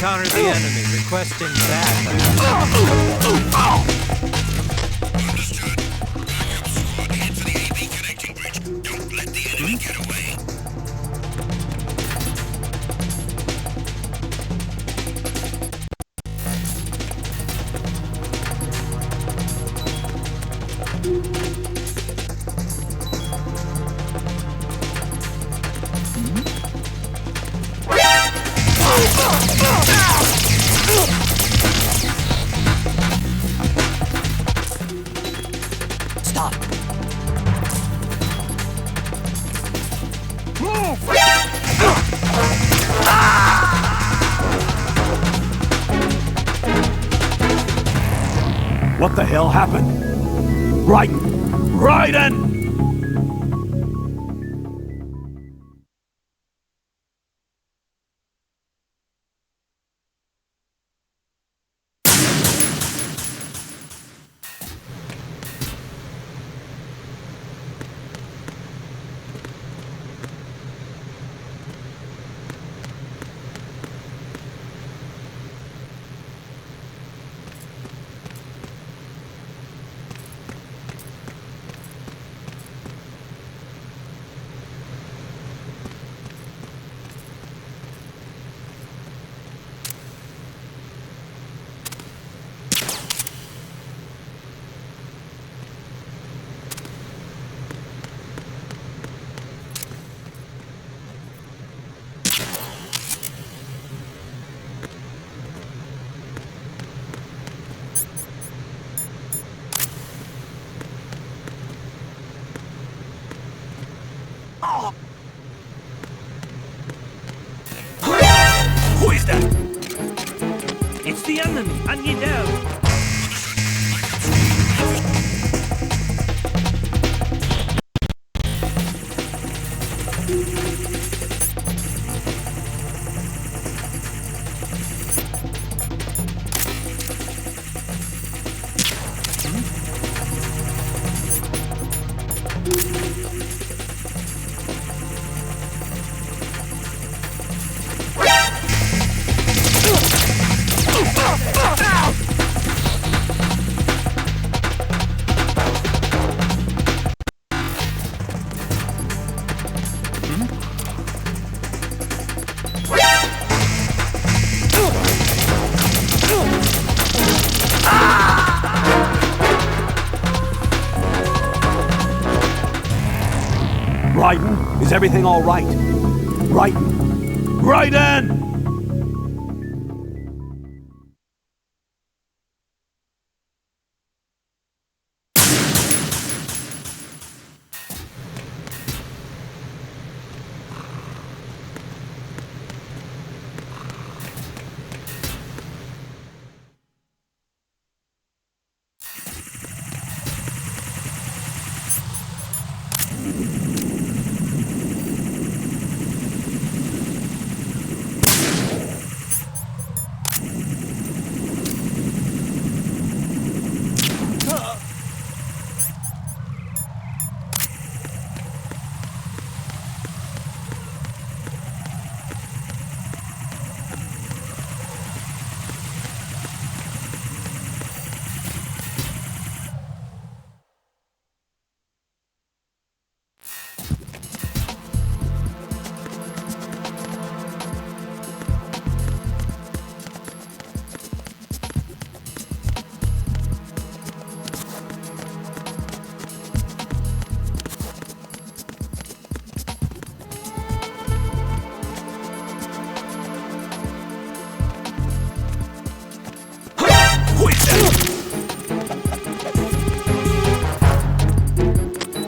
encounter the enemy. Requesting backup. Understood. Backup squad, head for the AB connecting bridge. Don't let the enemy get away. Stop. What the hell happened? Raiden! Who is that? It's the enemy. I need help. Raiden, is everything all right? Raiden!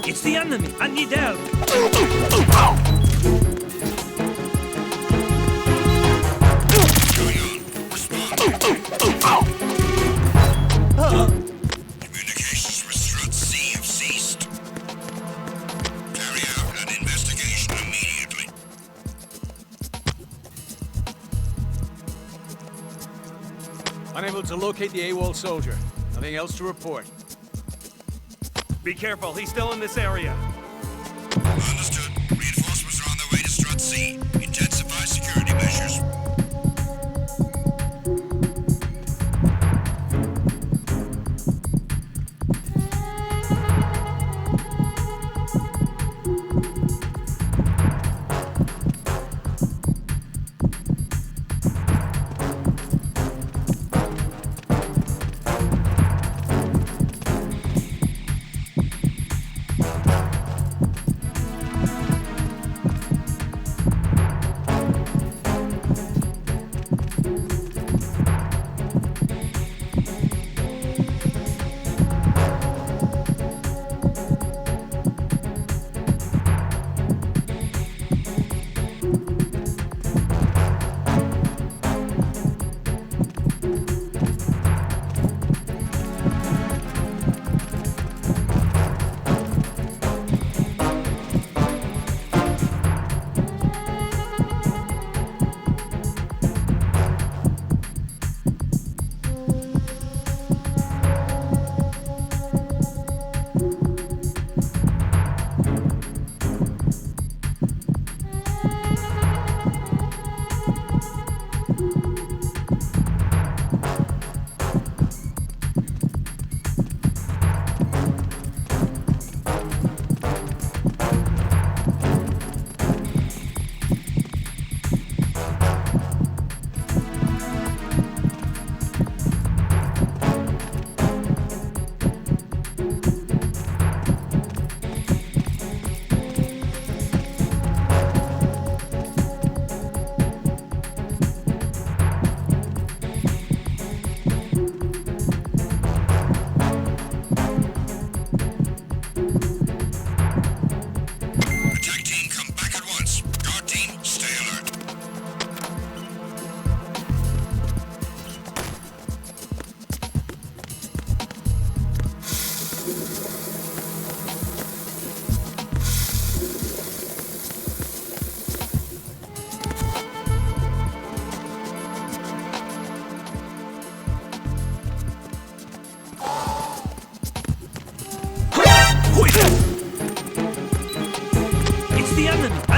It's the enemy. I need help. Communications with Strut C have ceased. Carry out an investigation immediately. Unable to locate the AWOL soldier. Nothing else to report. Be careful. He's still in this area. Understood. Reinforcements are on their way to Strut C. Intensify security measures.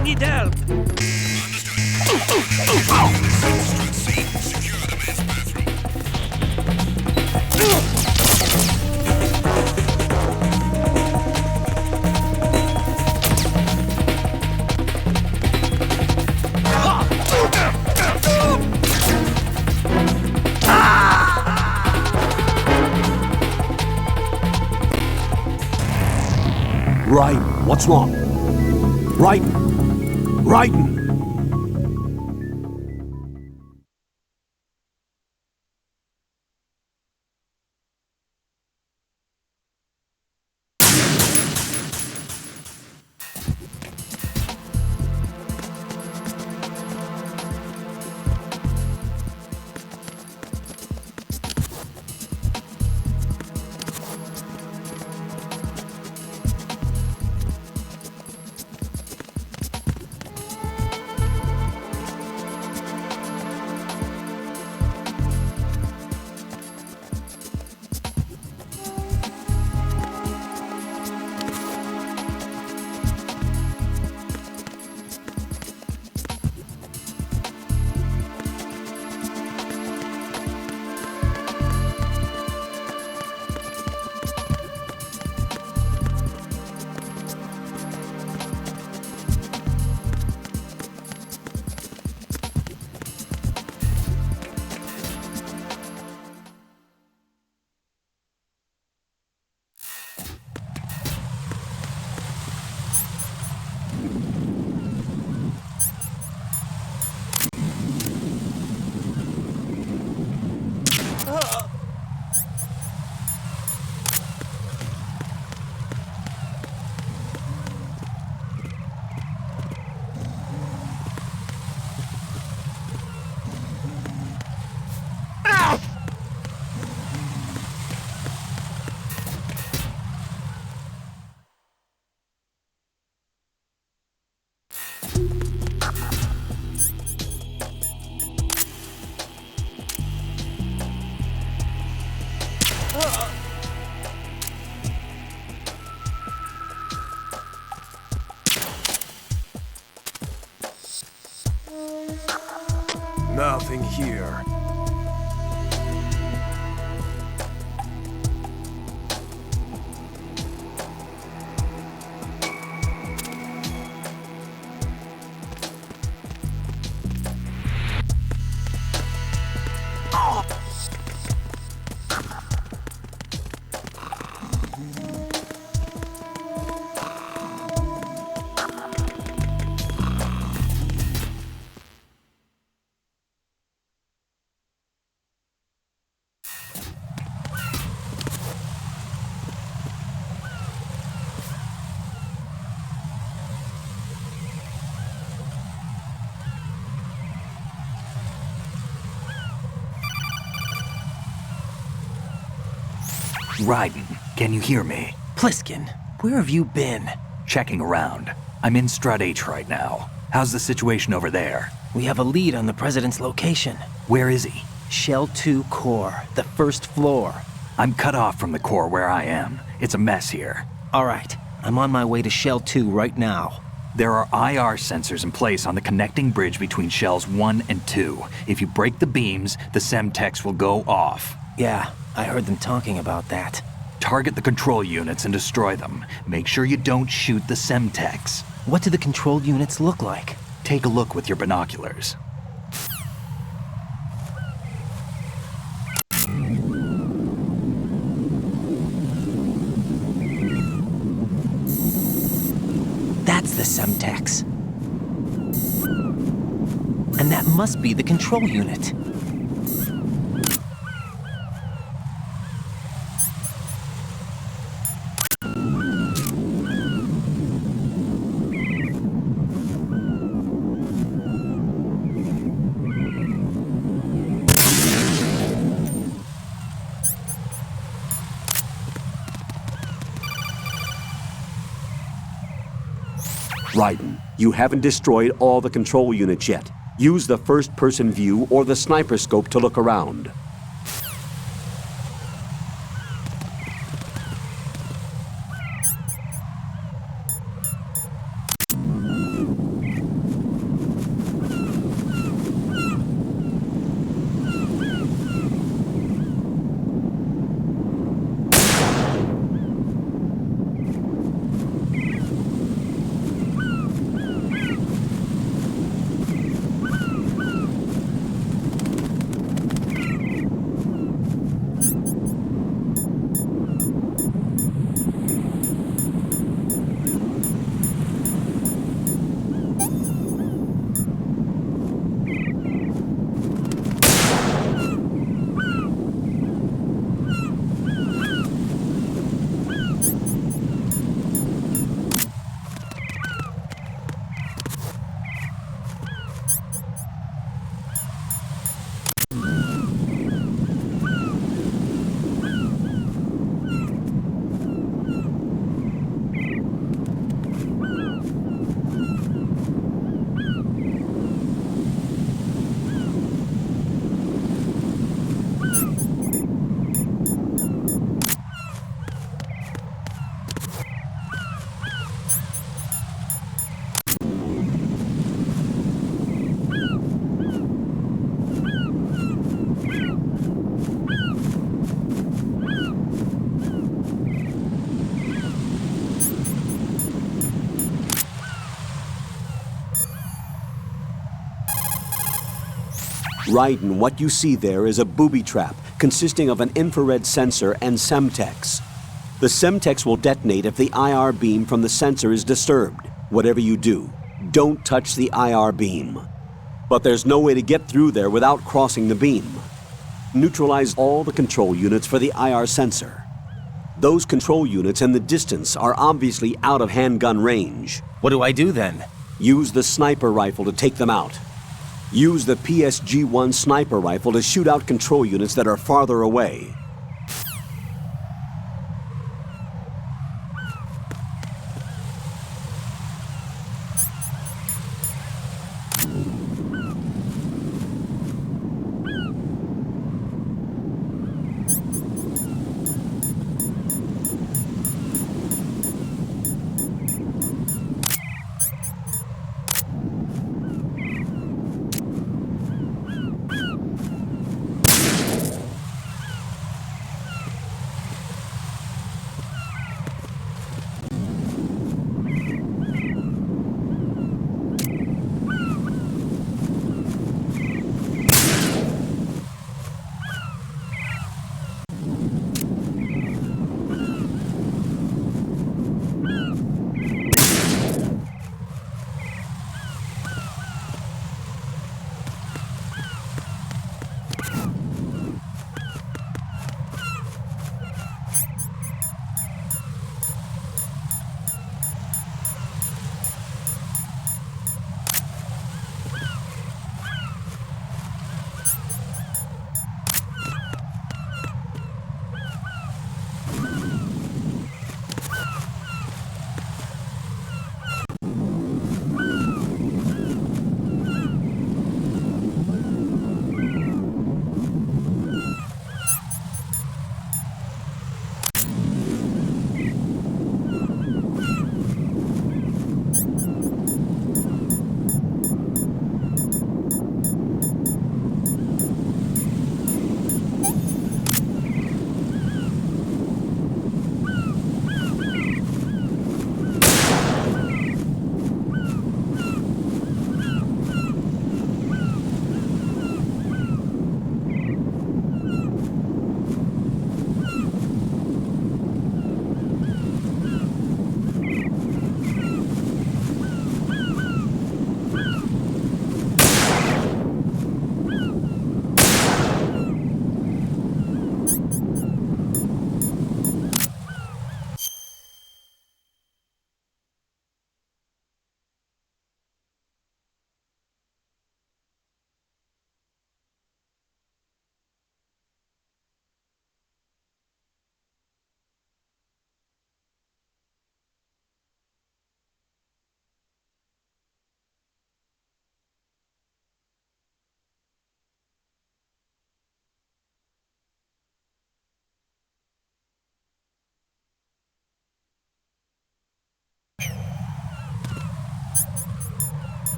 I need help. Raiden, what's wrong? Raiden! Raiden! Nothing here. Raiden, can you hear me? Pliskin, where have you been? Checking around. I'm in Strut H right now. How's the situation over there? We have a lead on the President's location. Where is he? Shell 2 core, the first floor. I'm cut off from the core where I am. It's a mess here. All right, I'm on my way to Shell 2 right now. There are IR sensors in place on the connecting bridge between Shells 1 and 2. If you break the beams, the Semtex will go off. Yeah, I heard them talking about that. Target the control units and destroy them. Make sure you don't shoot the Semtex. What do the control units look like? Take a look with your binoculars. That's the Semtex. And that must be the control unit. Raiden, you haven't destroyed all the control units yet. Use the first-person view or the sniper scope to look around. Raiden, what you see there is a booby trap consisting of an infrared sensor and Semtex. The Semtex will detonate if the IR beam from the sensor is disturbed. Whatever you do, don't touch the IR beam. But there's no way to get through there without crossing the beam. Neutralize all the control units for the IR sensor. Those control units and the distance are obviously out of handgun range. What do I do then? Use the sniper rifle to take them out. Use the PSG-1 sniper rifle to shoot out control units that are farther away.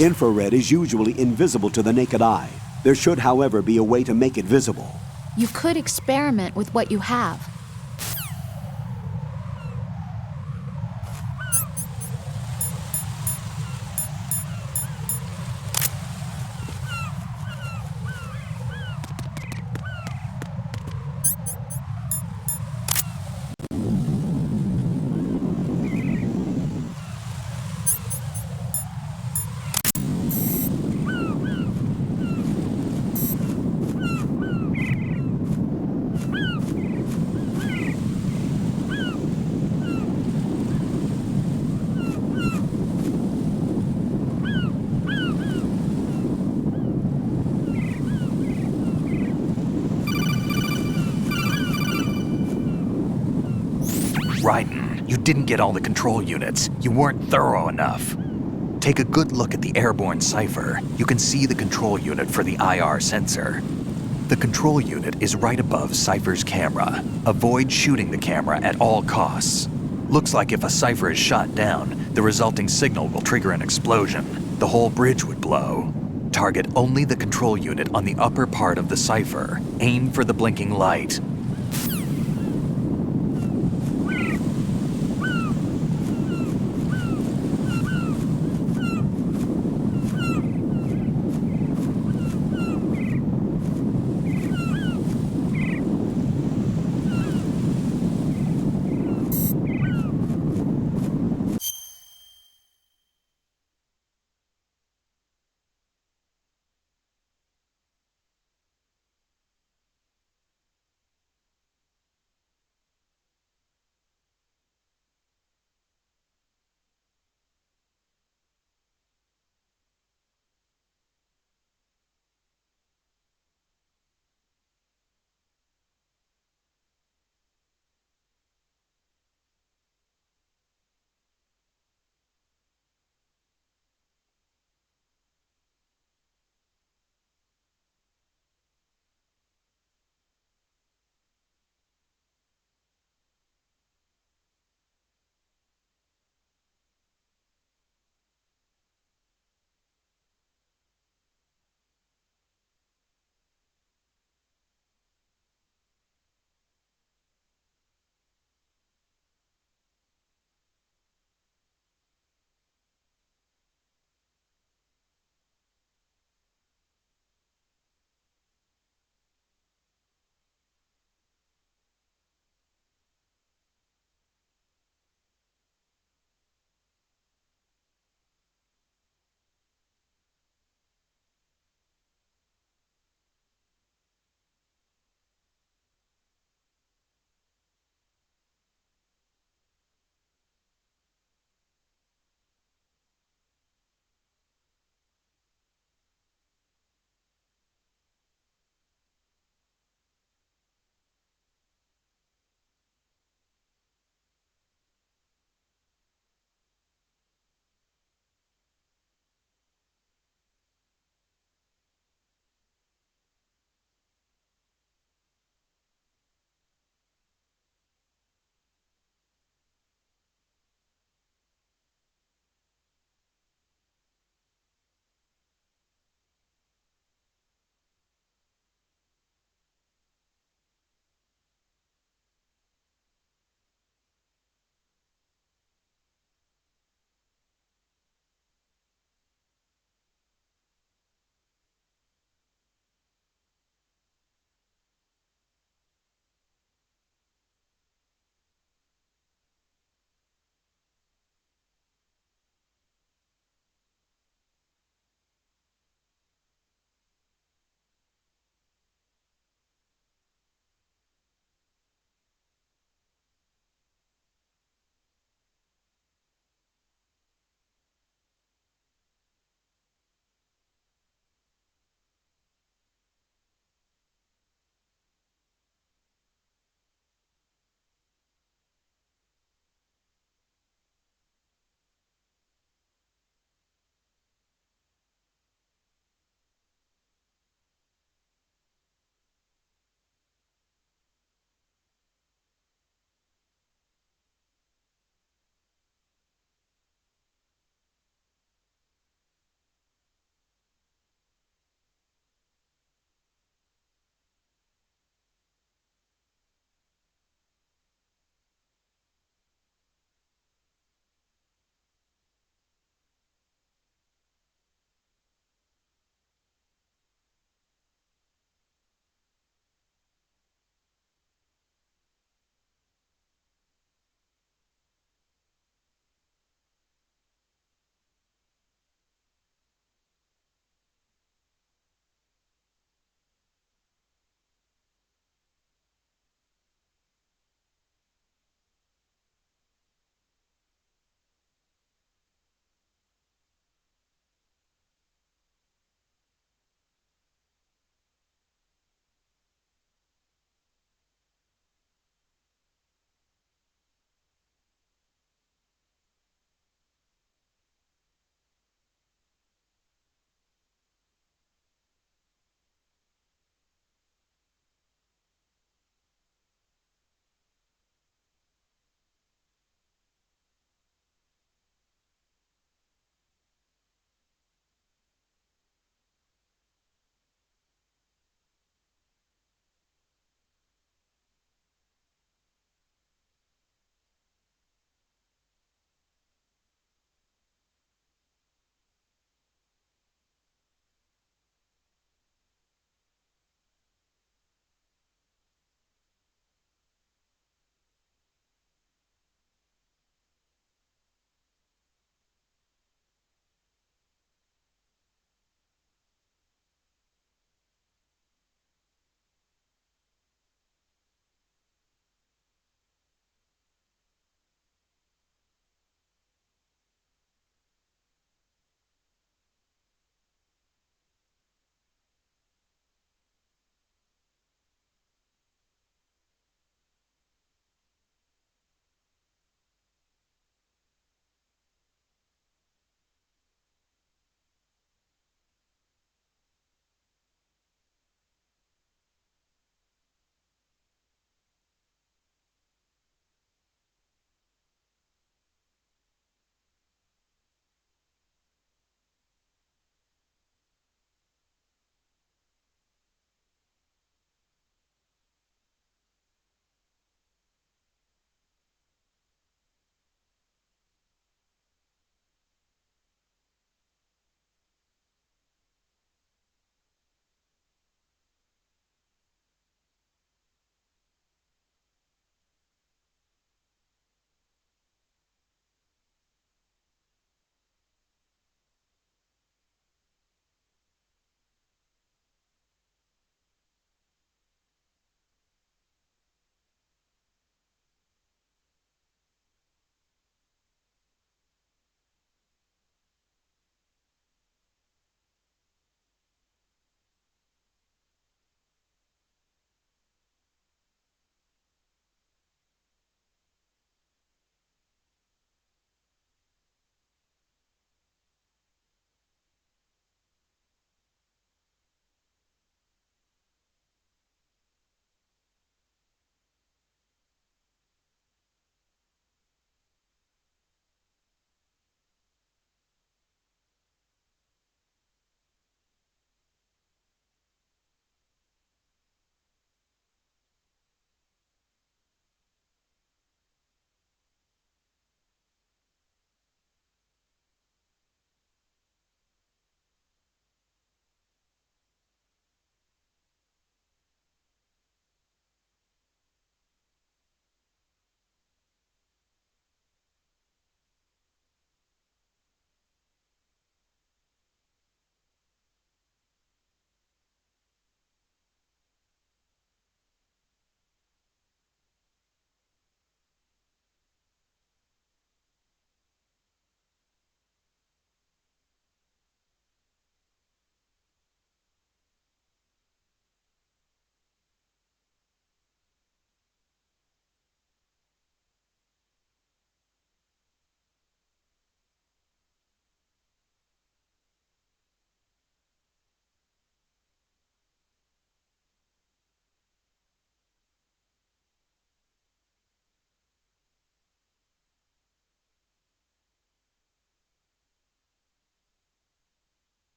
Infrared is usually invisible to the naked eye. There should, however, be a way to make it visible. You could experiment with what you have. Raiden, you didn't get all the control units. You weren't thorough enough. Take a good look at the airborne cipher. You can see the control unit for the IR sensor. The control unit is right above Cypher's camera. Avoid shooting the camera at all costs. Looks like if a Cypher is shot down, the resulting signal will trigger an explosion. The whole bridge would blow. Target only the control unit on the upper part of the Cypher. Aim for the blinking light.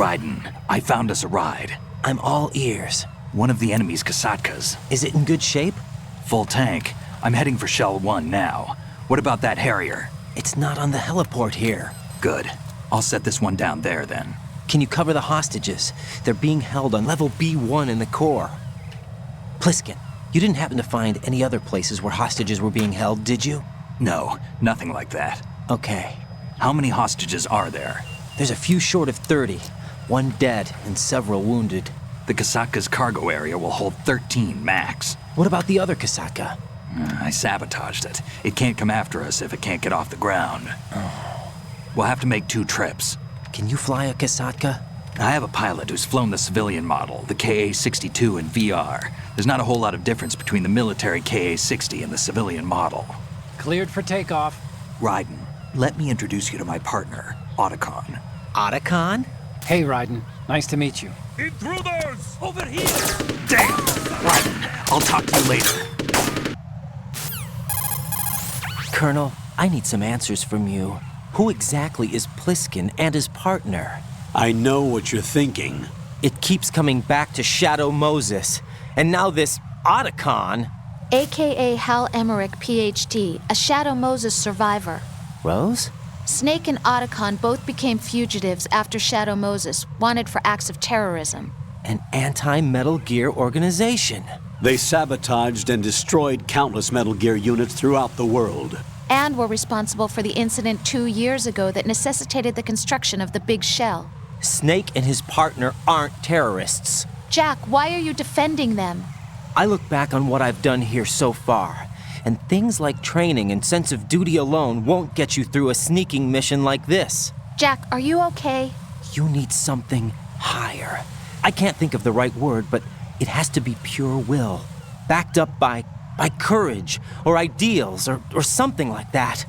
Raiden, I found us a ride. I'm all ears. One of the enemy's Kasatkas. Is it in good shape? Full tank. I'm heading for Shell 1 now. What about that Harrier? It's not on the heliport here. Good. I'll set this one down there then. Can you cover the hostages? They're being held on level B1 in the core. Pliskin, you didn't happen to find any other places where hostages were being held, did you? No, nothing like that. Okay. How many hostages are there? There's a few short of 30. One dead and several wounded. The Kasatka's cargo area will hold 13 max. What about the other Kasatka? I sabotaged it. It can't come after us if it can't get off the ground. We'll have to make 2 trips. Can you fly a Kasatka? I have a pilot who's flown the civilian model, the KA-62 in VR. There's not a whole lot of difference between the military KA-60 and the civilian model. Cleared for takeoff. Raiden, let me introduce you to my partner, Otacon. Otacon? Hey, Raiden. Nice to meet you. Intruders! Over here! Damn! Raiden, I'll talk to you later. Colonel, I need some answers from you. Who exactly is Pliskin and his partner? I know what you're thinking. It keeps coming back to Shadow Moses. And now this Otacon. AKA Hal Emmerich, PhD, a Shadow Moses survivor. Rose? Snake and Otacon both became fugitives after Shadow Moses, wanted for acts of terrorism. An anti-Metal Gear organization. They sabotaged and destroyed countless Metal Gear units throughout the world. And were responsible for the incident 2 years ago that necessitated the construction of the Big Shell. Snake and his partner aren't terrorists. Jack, why are you defending them? I look back on what I've done here so far, and things like training and sense of duty alone won't get you through a sneaking mission like this. Jack, are you okay? You need something higher. I can't think of the right word, but it has to be pure will, backed up by courage or ideals or something like that.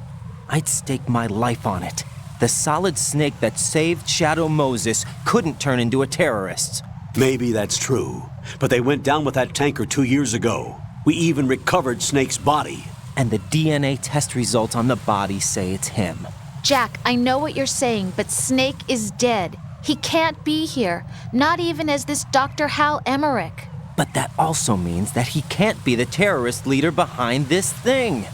I'd stake my life on it. The Solid Snake that saved Shadow Moses couldn't turn into a terrorist. Maybe that's true, but they went down with that tanker 2 years ago. We even recovered Snake's body. And the DNA test results on the body say it's him. Jack, I know what you're saying, but Snake is dead. He can't be here, not even as this Dr. Hal Emmerich. But that also means that he can't be the terrorist leader behind this thing.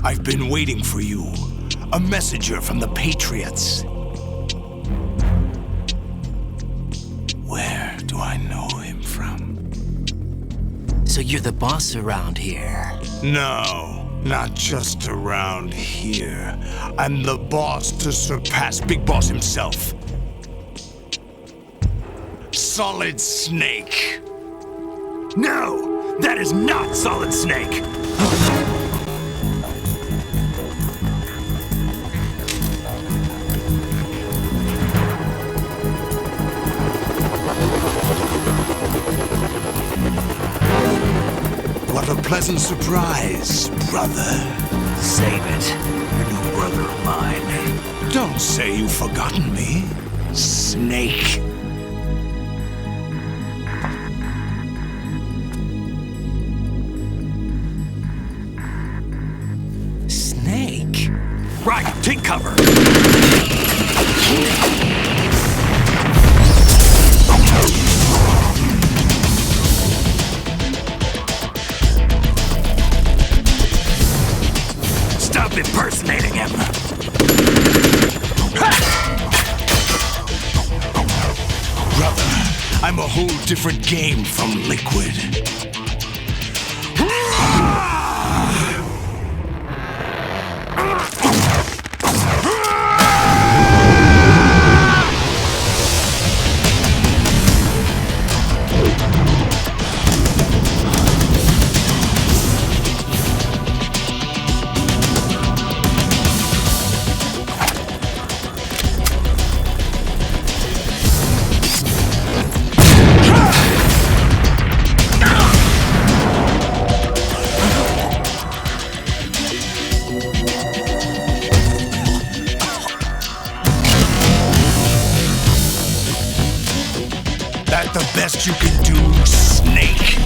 I've been waiting for you. A messenger from the Patriots. Where do I know him from? So you're the boss around here? No, not just around here. I'm the boss to surpass Big Boss himself. Solid Snake. No, that is not Solid Snake. What a pleasant surprise, brother. Save it. You're no brother of mine. Don't say you've forgotten me, Snake. Snake? Right, take cover. Stop impersonating him! Brother, I'm a whole different game from Liquid. best you can do, Snake?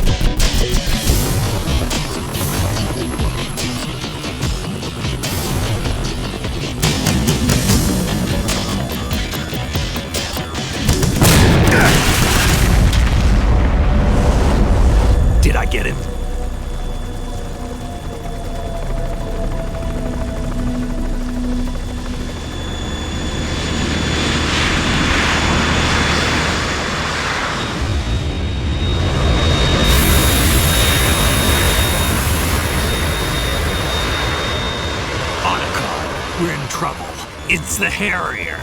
Did I get him? Otacon, we're in trouble. It's the Harrier.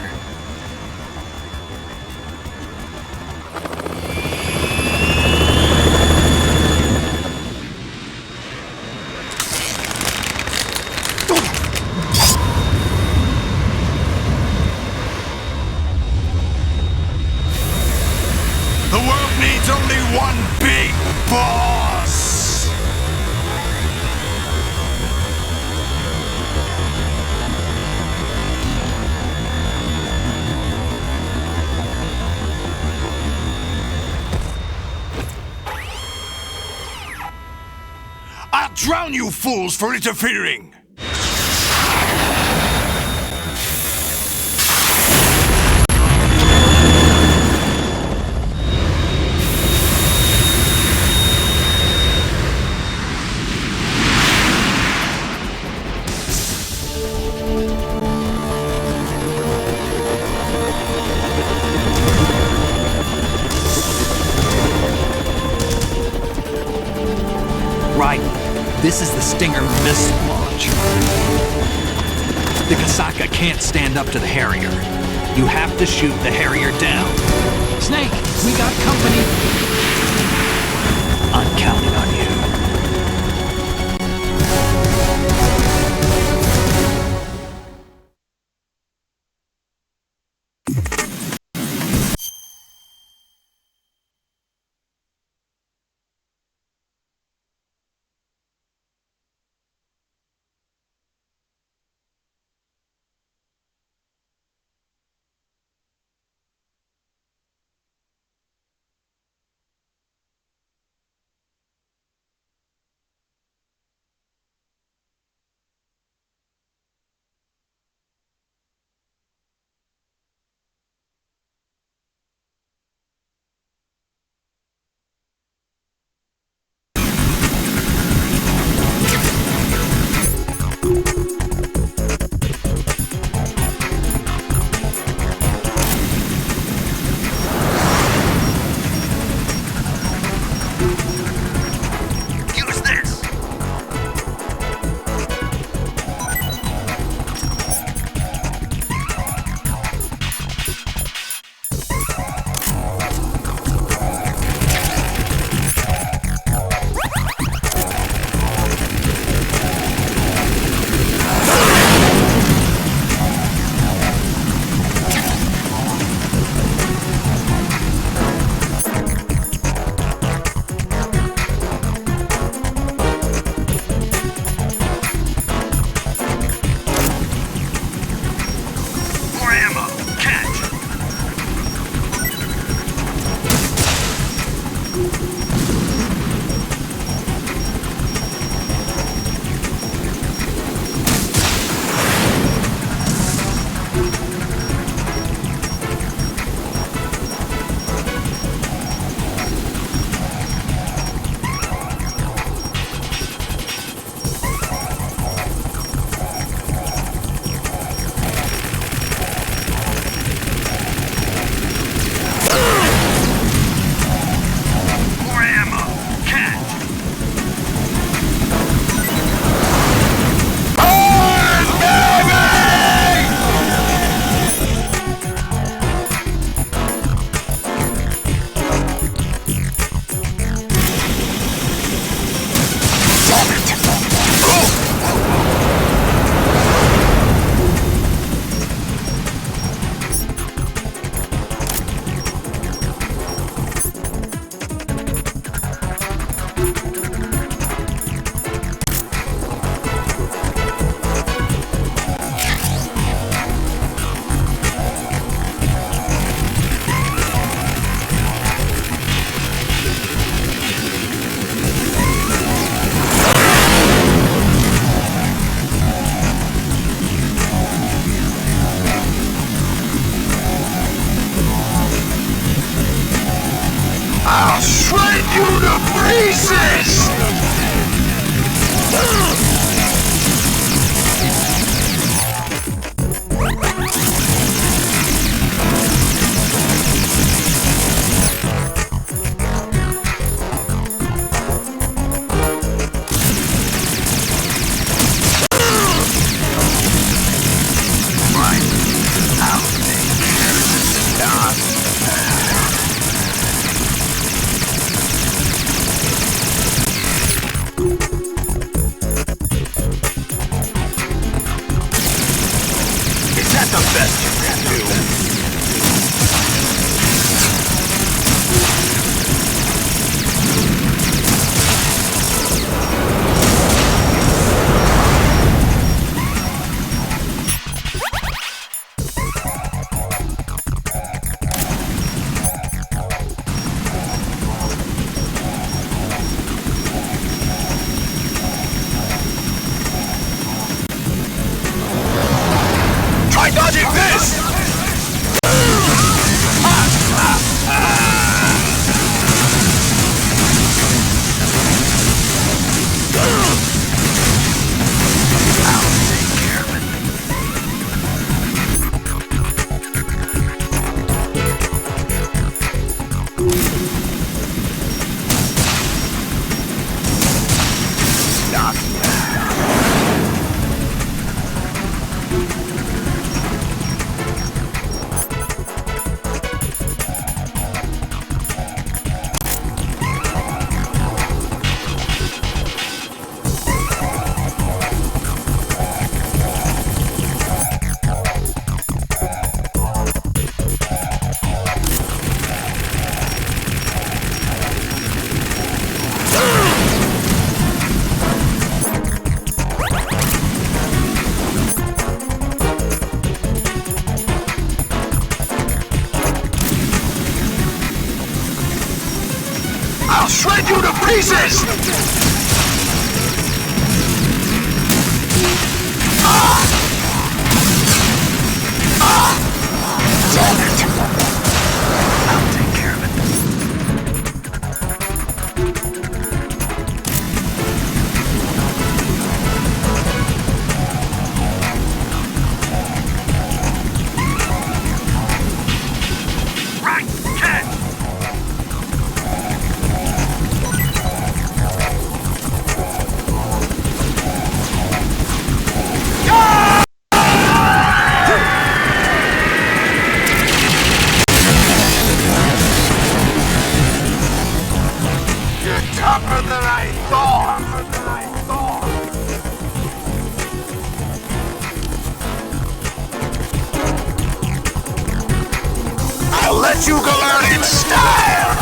The world needs only one big boss! I'll drown you fools for interfering! Right. This is the Stinger missile launch. The Kasaka can't stand up to the Harrier. You have to shoot the Harrier down. Snake, we got company. I'm counting on you. pieces! Try dodging this! I'll shred you to pieces! Damn it! I'll take care of it. Right, catch! Tougher than I thought! I'll let you go out in style!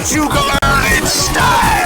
but you can learn in style!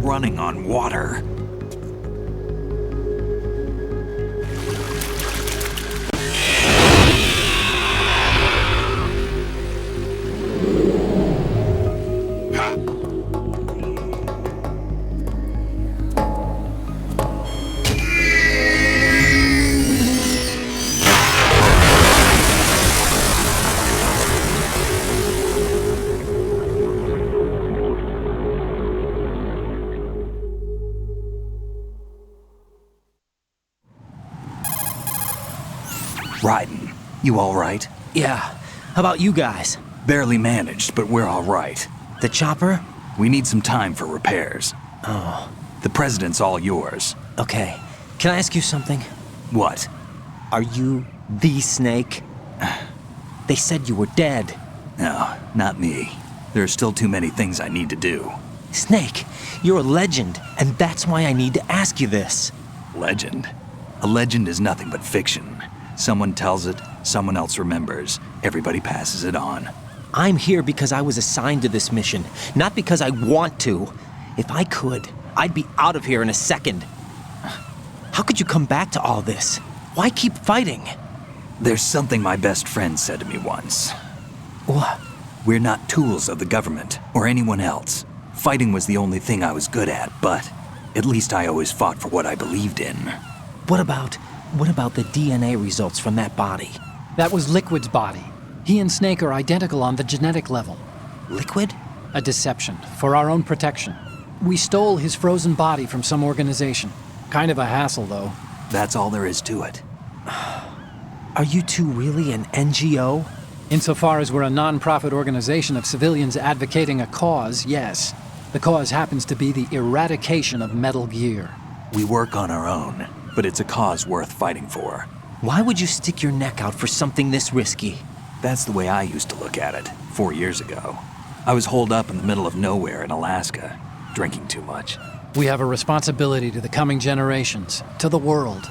running on water. Raiden, you all right? Yeah. How about you guys? Barely managed, but we're all right. The chopper? We need some time for repairs. Oh. The president's all yours. Okay. Can I ask you something? What? Are you the Snake? They said you were dead. No, not me. There are still too many things I need to do. Snake, you're a legend, and that's why I need to ask you this. Legend? A legend is nothing but fiction. Someone tells it, someone else remembers. Everybody passes it on. I'm here because I was assigned to this mission, not because I want to. If I could, I'd be out of here in a second. How could you come back to all this? Why keep fighting? There's something my best friend said to me once. What? We're not tools of the government or anyone else. Fighting was the only thing I was good at, but at least I always fought for what I believed in. What about the DNA results from that body? That was Liquid's body. He and Snake are identical on the genetic level. Liquid? A deception, for our own protection. We stole his frozen body from some organization. Kind of a hassle, though. That's all there is to it. Are you two really an NGO? Insofar as we're a non-profit organization of civilians advocating a cause, yes. The cause happens to be the eradication of Metal Gear. We work on our own, but it's a cause worth fighting for. Why would you stick your neck out for something this risky? That's the way I used to look at it, 4 years ago. I was holed up in the middle of nowhere in Alaska, drinking too much. We have a responsibility to the coming generations, to the world.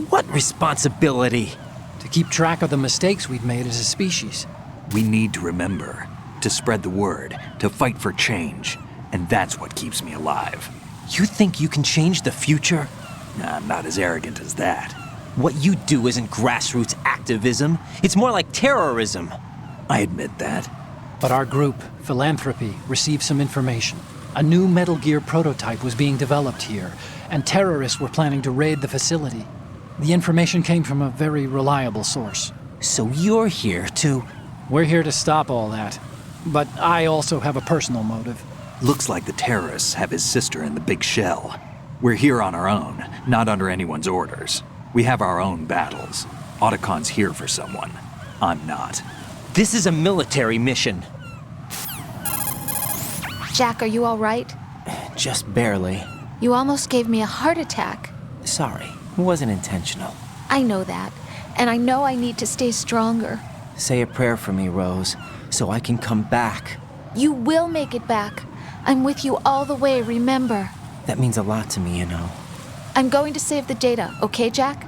What responsibility? To keep track of the mistakes we've made as a species. We need to remember, to spread the word, to fight for change, and that's what keeps me alive. You think you can change the future? Nah, I'm not as arrogant as that. What you do isn't grassroots activism. It's more like terrorism. I admit that. But our group, Philanthropy, received some information. A new Metal Gear prototype was being developed here, and terrorists were planning to raid the facility. The information came from a very reliable source. So you're here to... We're here to stop all that. But I also have a personal motive. Looks like the terrorists have his sister in the big shell. We're here on our own, not under anyone's orders. We have our own battles. Otacon's here for someone. I'm not. This is a military mission. Jack, are you all right? Just barely. You almost gave me a heart attack. Sorry, it wasn't intentional. I know that, and I know I need to stay stronger. Say a prayer for me, Rose, so I can come back. You will make it back. I'm with you all the way, remember? That means a lot to me, you know. I'm going to save the data, okay, Jack?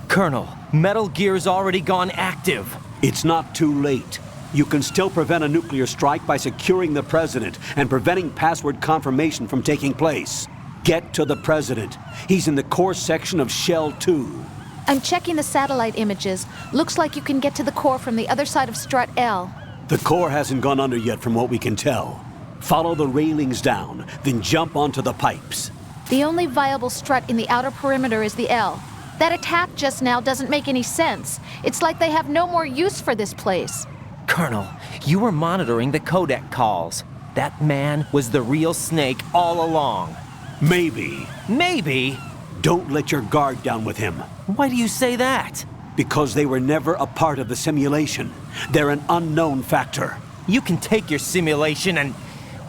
Colonel, Metal Gear's already gone active. It's not too late. You can still prevent a nuclear strike by securing the president and preventing password confirmation from taking place. Get to the president. He's in the core section of Shell 2. I'm checking the satellite images. Looks like you can get to the core from the other side of Strut L. The core hasn't gone under yet from what we can tell. Follow the railings down, then jump onto the pipes. The only viable strut in the outer perimeter is the L. That attack just now doesn't make any sense. It's like they have no more use for this place. Colonel, you were monitoring the codec calls. That man was the real Snake all along. Maybe. Maybe? Don't let your guard down with him. Why do you say that? Because they were never a part of the simulation. They're an unknown factor. You can take your simulation and...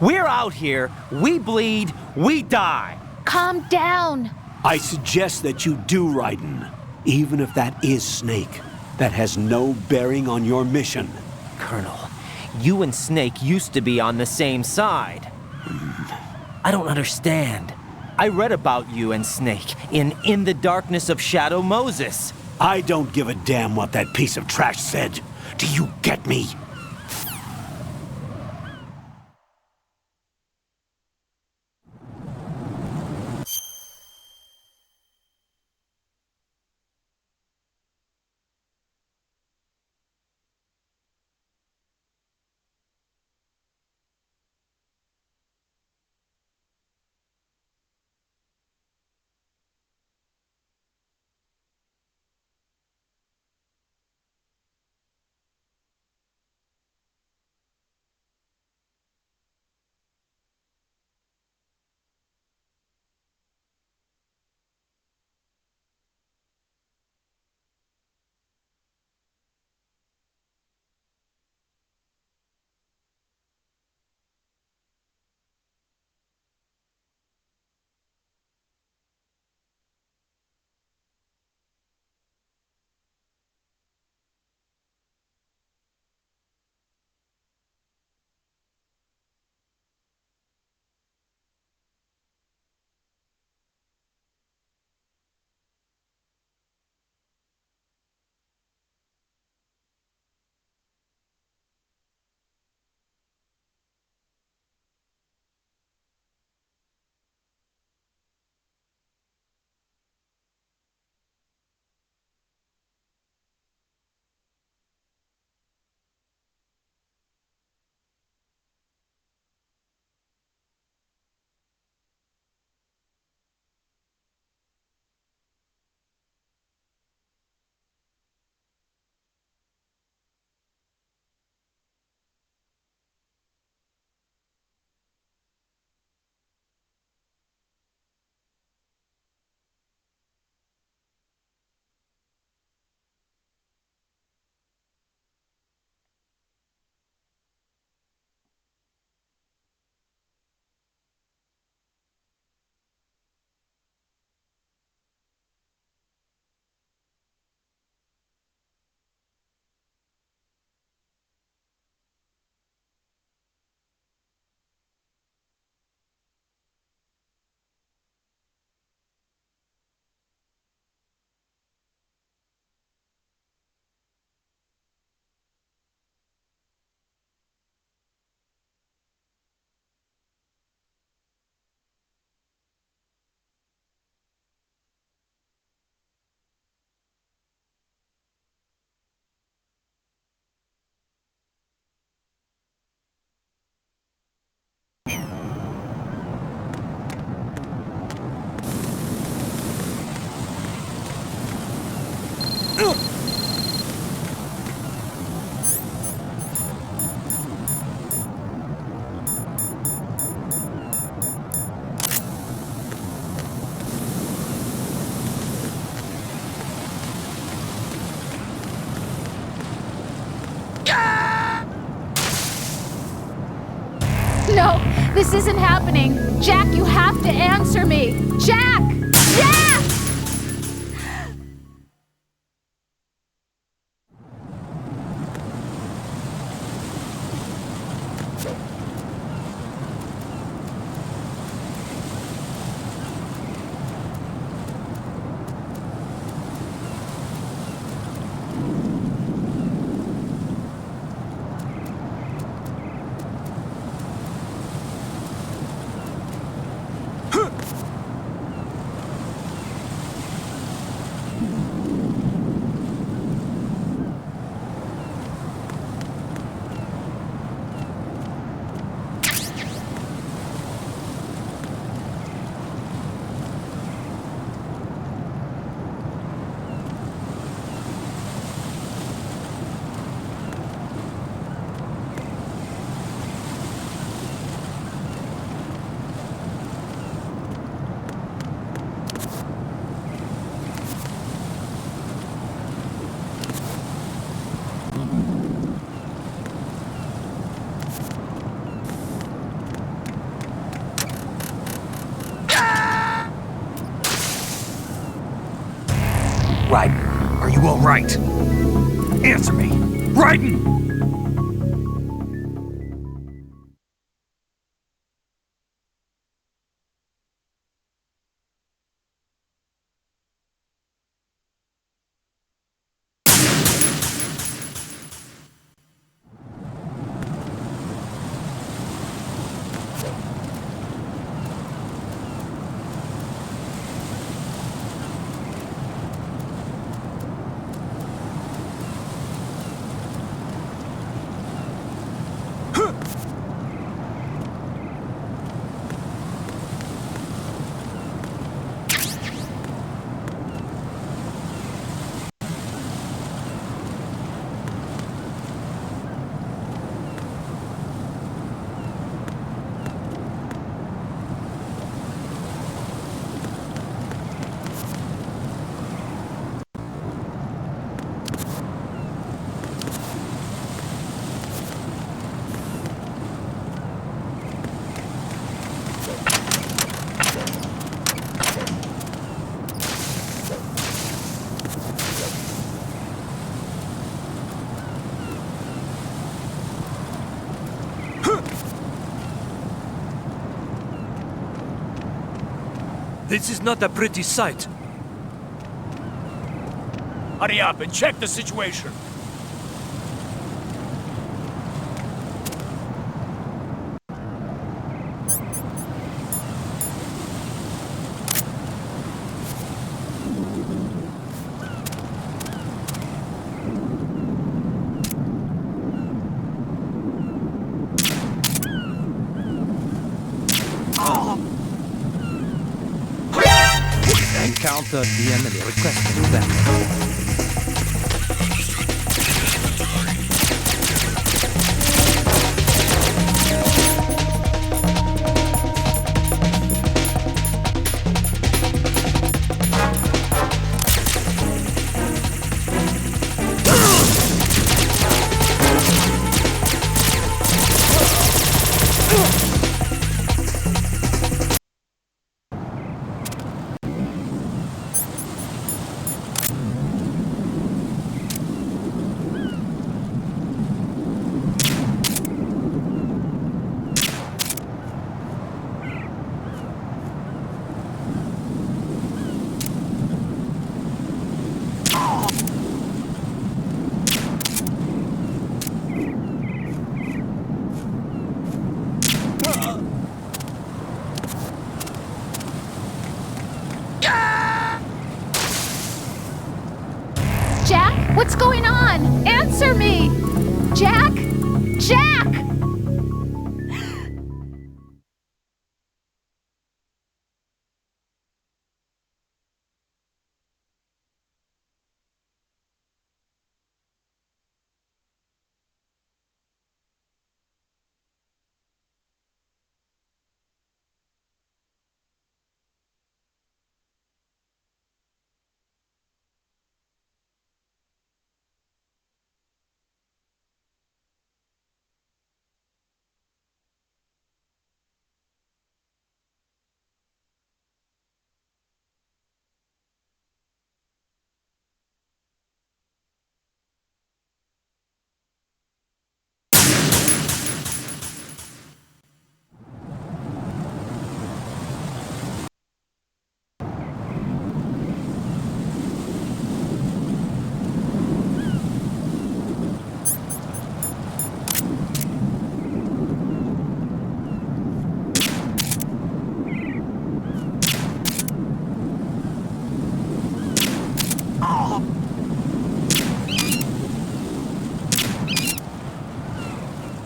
We're out here, we bleed, we die. Calm down. I suggest that you do, Raiden. Even if that is Snake, that has no bearing on your mission. Colonel, you and Snake used to be on the same side. I don't understand. I read about you and Snake in the Darkness of Shadow Moses. I don't give a damn what that piece of trash said. Do you get me? No, this isn't happening. Jack, you have to answer me. Jack! Jack! Raiden, are you all right? Answer me! Raiden! This is not a pretty sight. Hurry up and check the situation. Encountered the enemy requesting backup. Jack, what's going on? Answer me! Jack? Jack!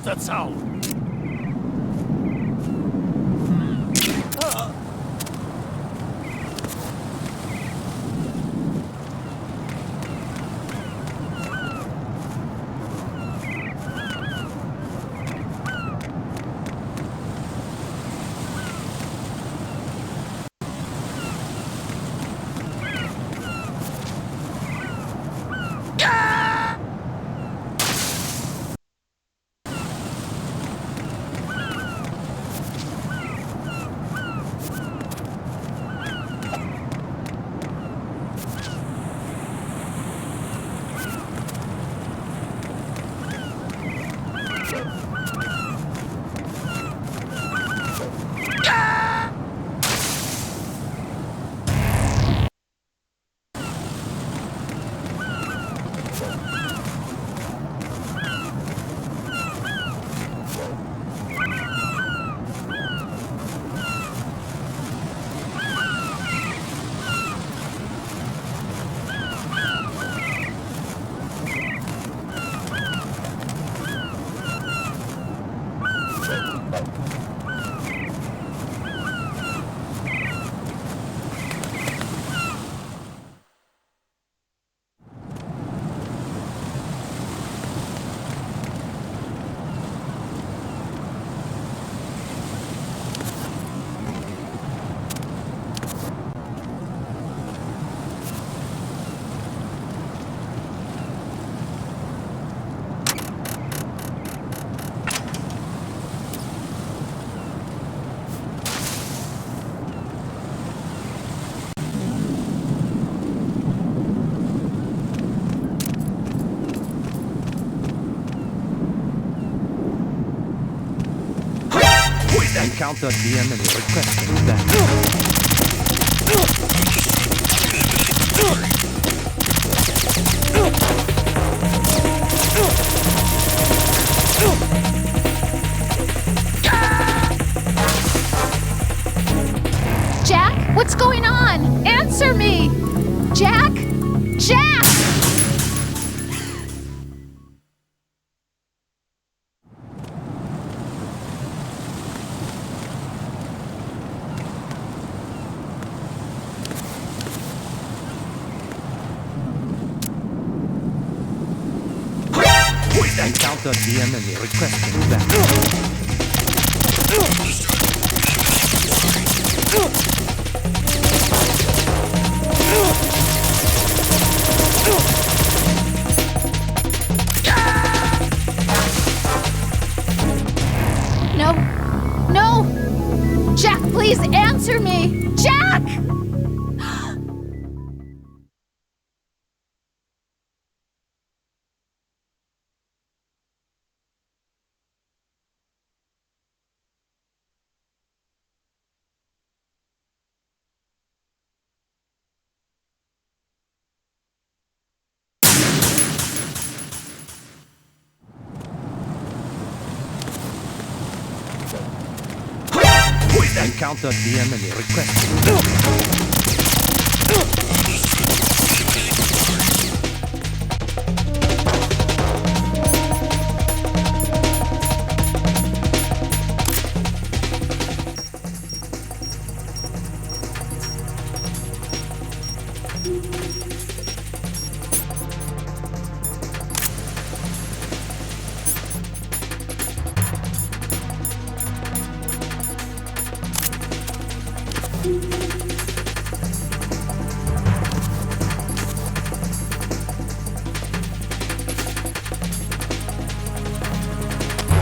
That sound. Encountered the enemy requesting backup. Jack? Jack! Encounter the enemy requesting that. No. No! Jack, please answer me! Jack! Encounter the enemy requesting.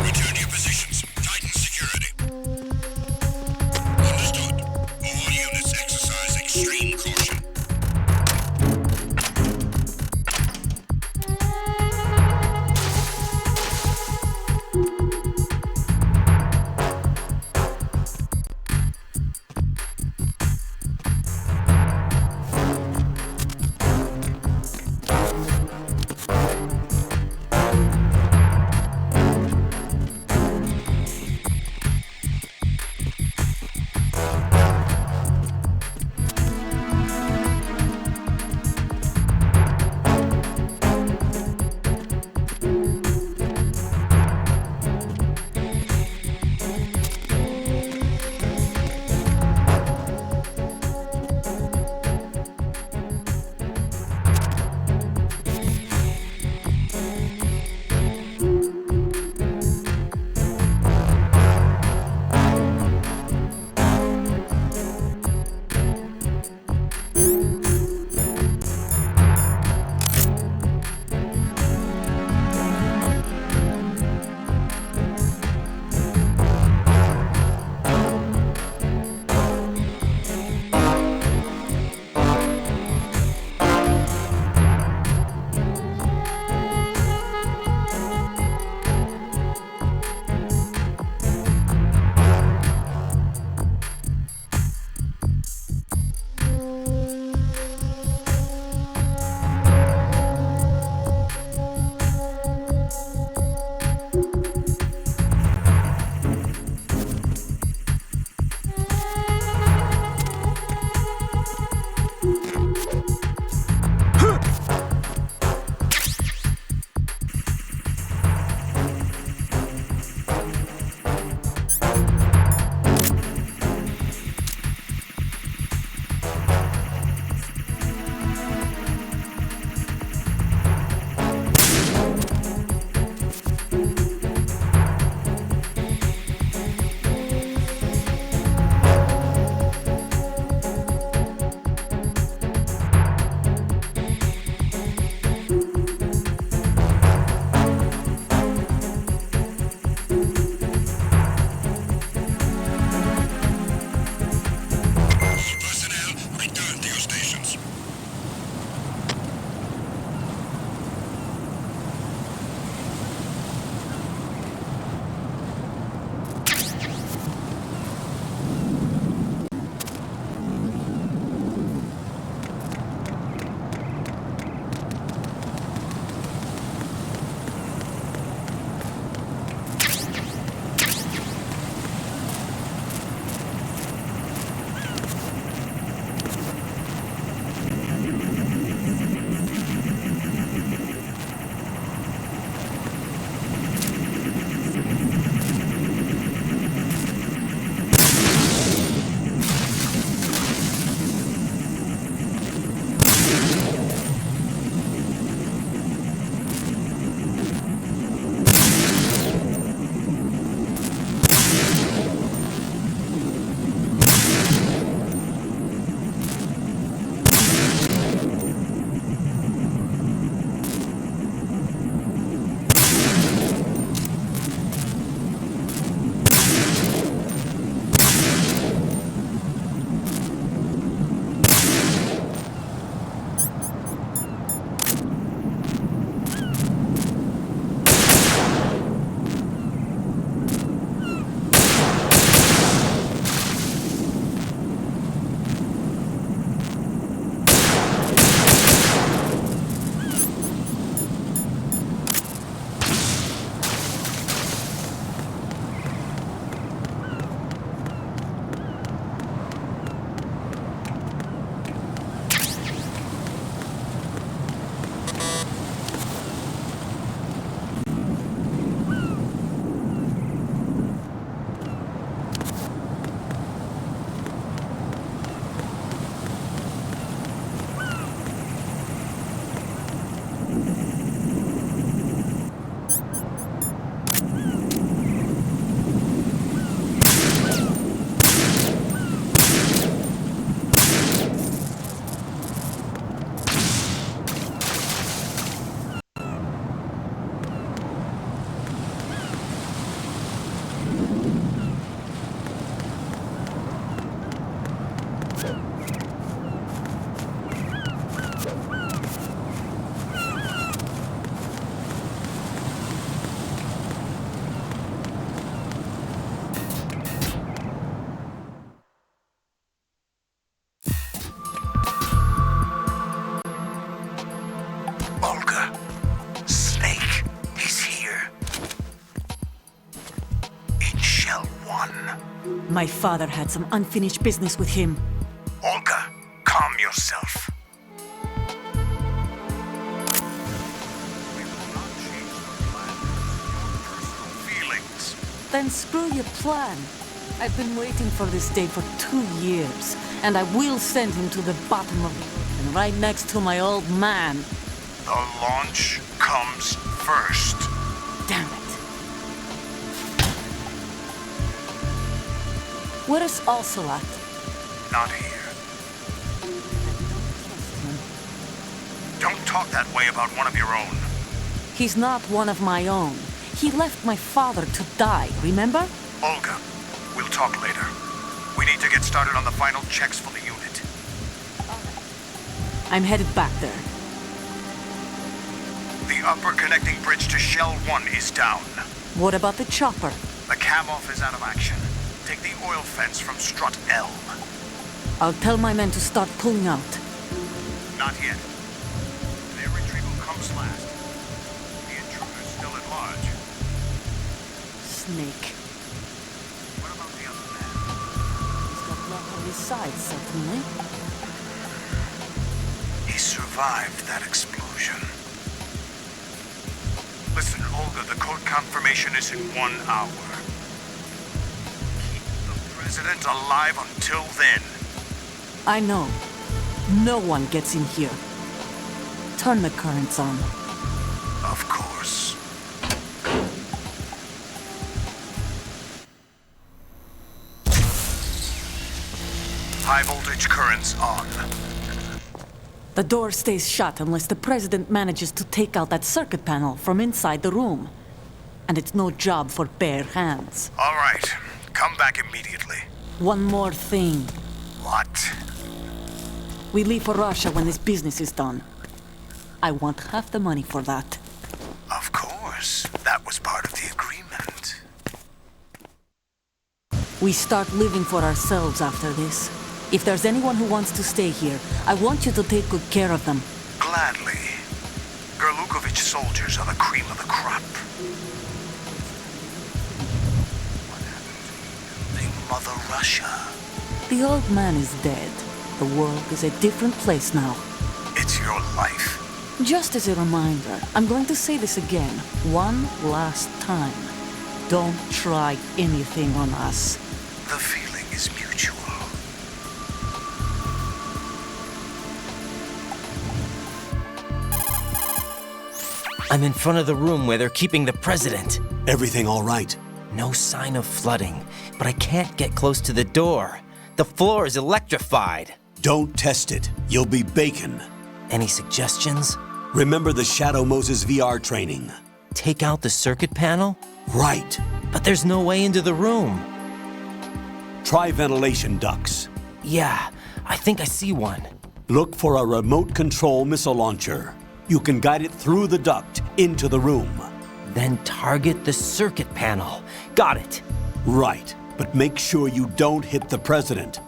Return to your positions. Tighten security. Understood. All units exercise extreme caution. My father had some unfinished business with him. Olga, calm yourself. We will not change the plan. Your personal feelings. Then screw your plan. I've been waiting for this day for 2 years, and I will send him to the bottom of it, and right next to my old man. The launch comes first. Damn it. Where is Ocelot? Not here. Don't talk that way about one of your own. He's not one of my own. He left my father to die, remember? Olga, we'll talk later. We need to get started on the final checks for the unit. I'm headed back there. The upper connecting bridge to Shell 1 is down. What about the chopper? The cam-off is out of action. Take the oil fence from strut L. I'll tell my men to start pulling out. Not yet. Their retrieval comes last. The intruder's still at large. Snake. What about the other man? He's got luck on his side, certainly. He survived that explosion. Listen, Olga, the code confirmation is in 1 hour. Keep the president alive until then. I know. No one gets in here. Turn the currents on. Of course. High voltage currents on. The door stays shut unless the president manages to take out that circuit panel from inside the room. And it's no job for bare hands. All right. Come back immediately. One more thing. What? We leave for Russia when this business is done. I want half the money for that. Of course. That was part of the agreement. We start living for ourselves after this. If there's anyone who wants to stay here, I want you to take good care of them. Gladly. Gerlukovich soldiers are the cream of the crop. What happened to you, Mother Russia? The old man is dead. The world is a different place now. It's your life. Just as a reminder, I'm going to say this again, one last time. Don't try anything on us. The feeling is mutual. I'm in front of the room where they're keeping the president. Everything all right? No sign of flooding, but I can't get close to the door. The floor is electrified. Don't test it. You'll be bacon. Any suggestions? Remember the Shadow Moses VR training. Take out the circuit panel? Right. But there's no way into the room. Try ventilation ducts. Yeah, I think I see one. Look for a remote control missile launcher. You can guide it through the duct into the room. Then target the circuit panel. Got it. Right, but make sure you don't hit the president.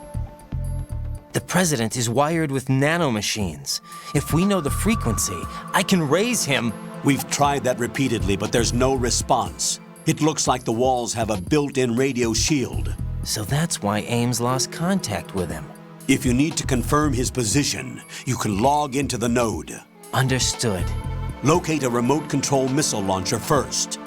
The president is wired with nanomachines. If we know the frequency, I can raise him. We've tried that repeatedly, but there's no response. It looks like the walls have a built-in radio shield. So that's why Ames lost contact with him. If you need to confirm his position, you can log into the node. Understood. Locate a remote control missile launcher first.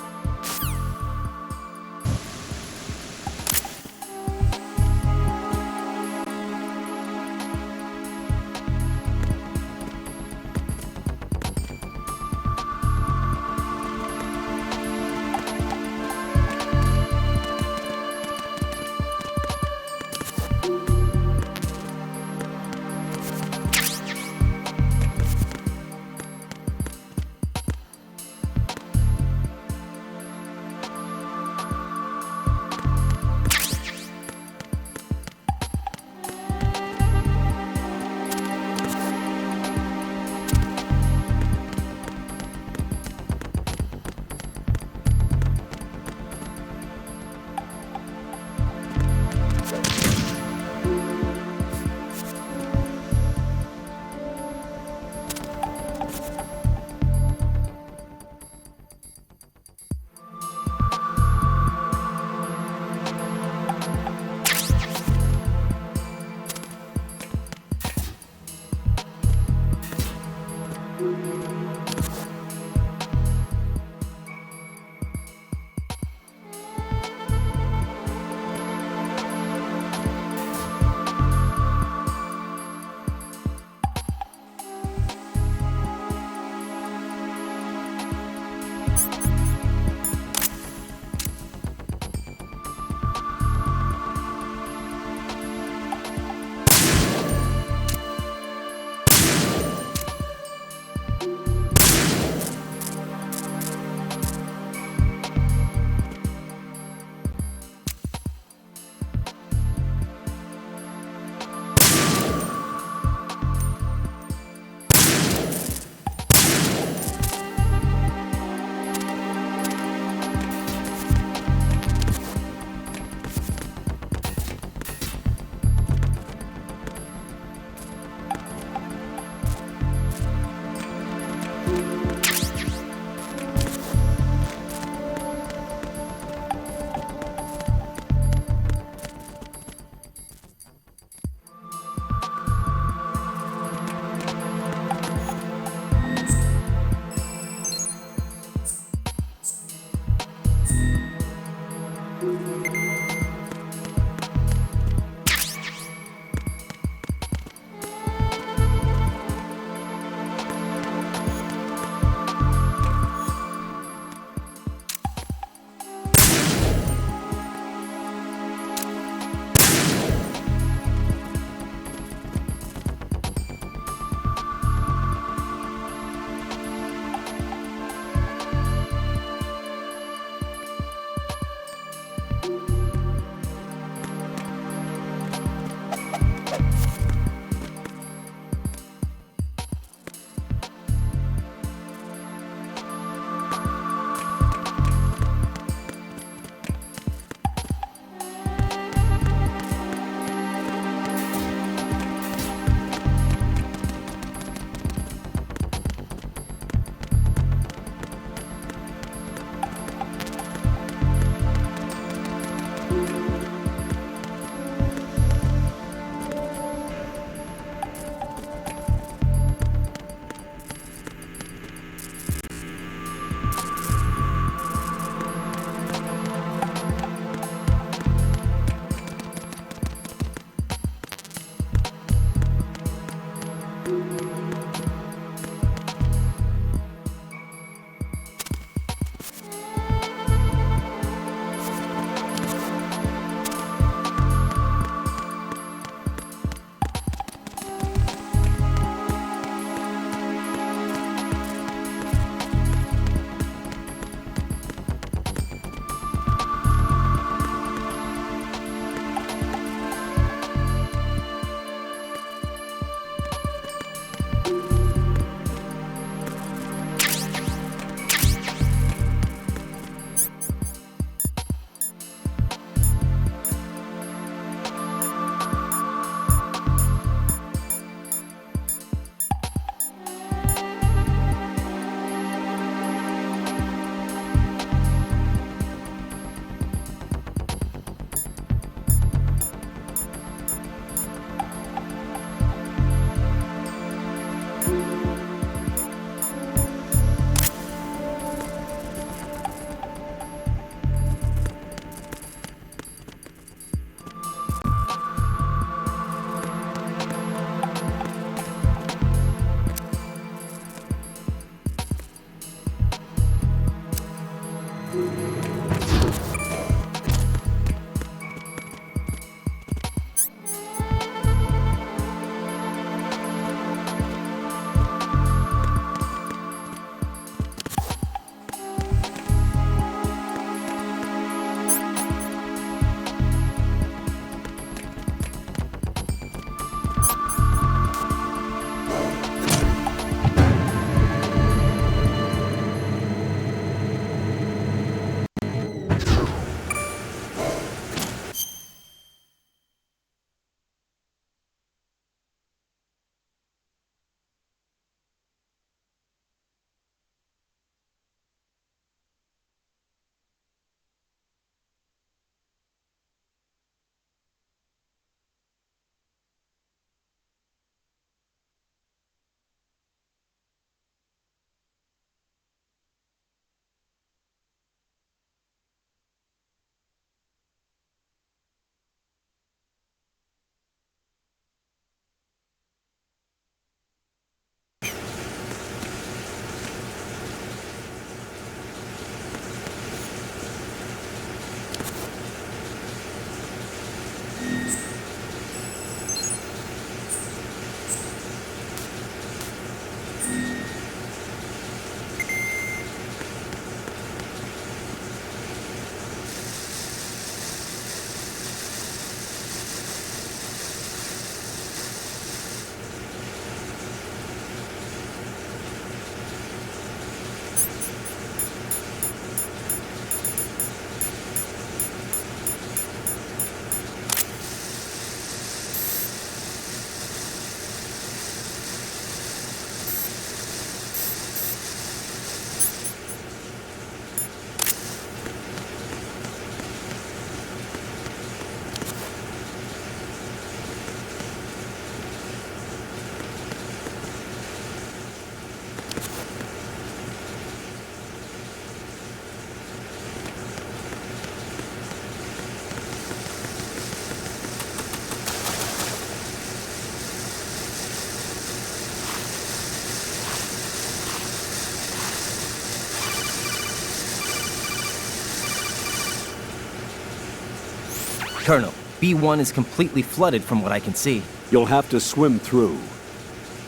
Colonel, B1 is completely flooded from what I can see. You'll have to swim through.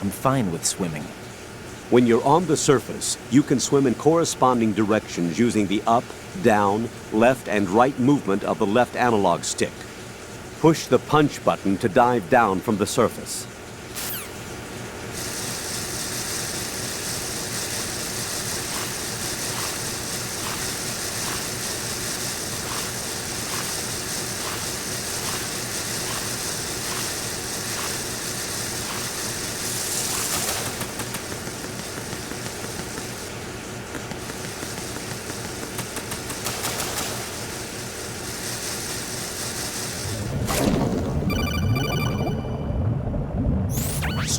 I'm fine with swimming. When you're on the surface, you can swim in corresponding directions using the up, down, left, and right movement of the left analog stick. Push the punch button to dive down from the surface.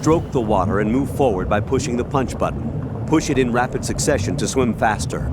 Stroke the water and move forward by pushing the punch button. Push it in rapid succession to swim faster.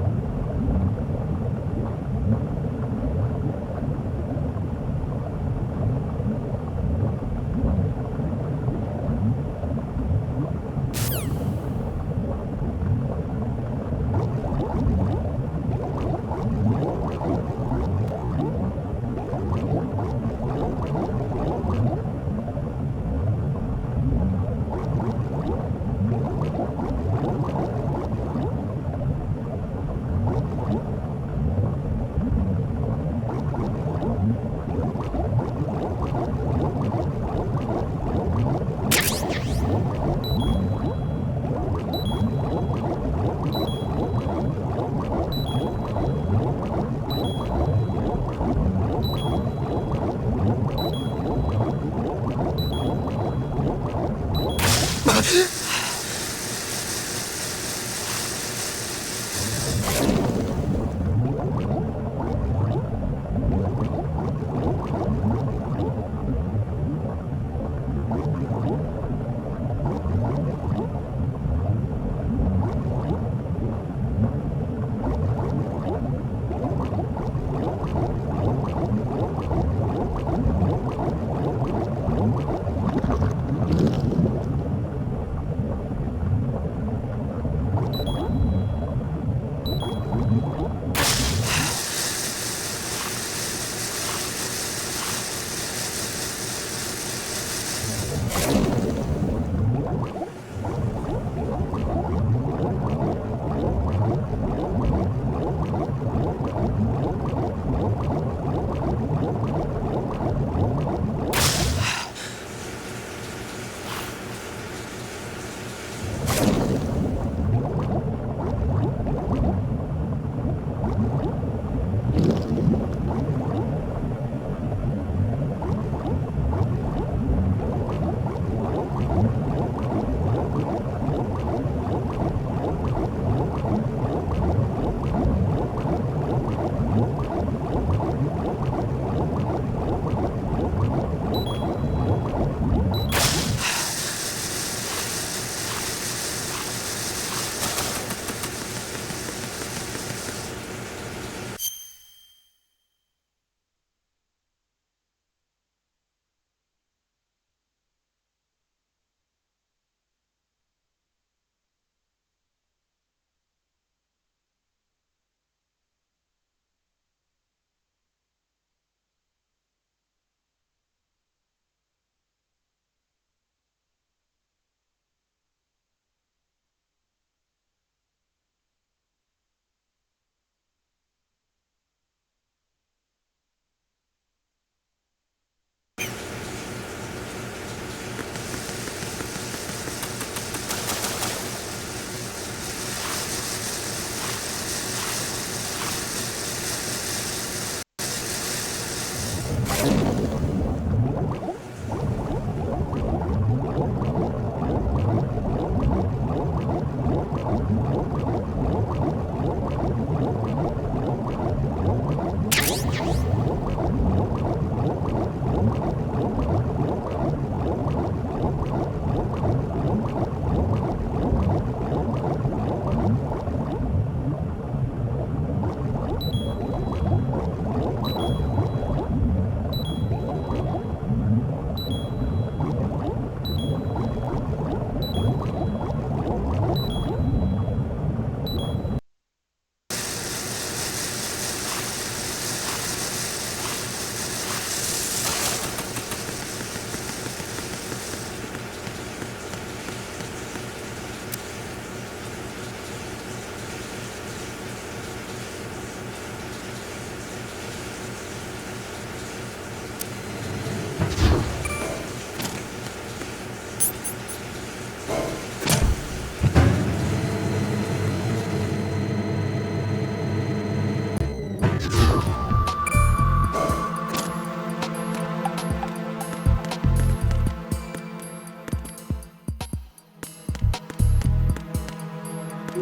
Jack,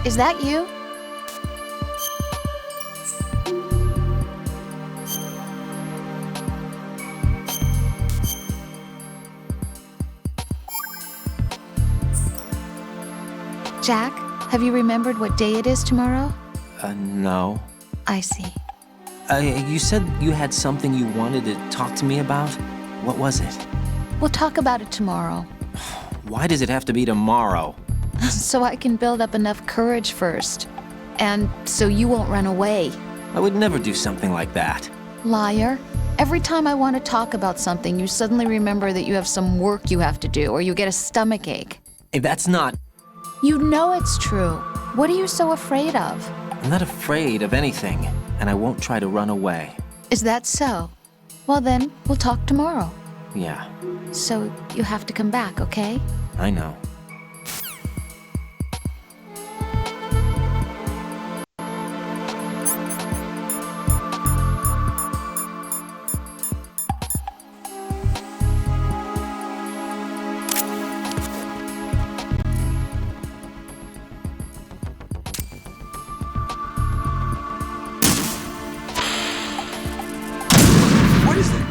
is that you? Jack, have you remembered what day it is tomorrow? No. I see. You said you had something you wanted to talk to me about? What was it? We'll talk about it tomorrow. Why does it have to be tomorrow? So I can build up enough courage first. And so you won't run away. I would never do something like that. Liar. Every time I want to talk about something, you suddenly remember that you have some work you have to do, or you get a stomachache. If that's not... You know it's true. What are you so afraid of? I'm not afraid of anything, and I won't try to run away. Is that so? Well then, we'll talk tomorrow. Yeah. So you have to come back, okay? I know. What is that?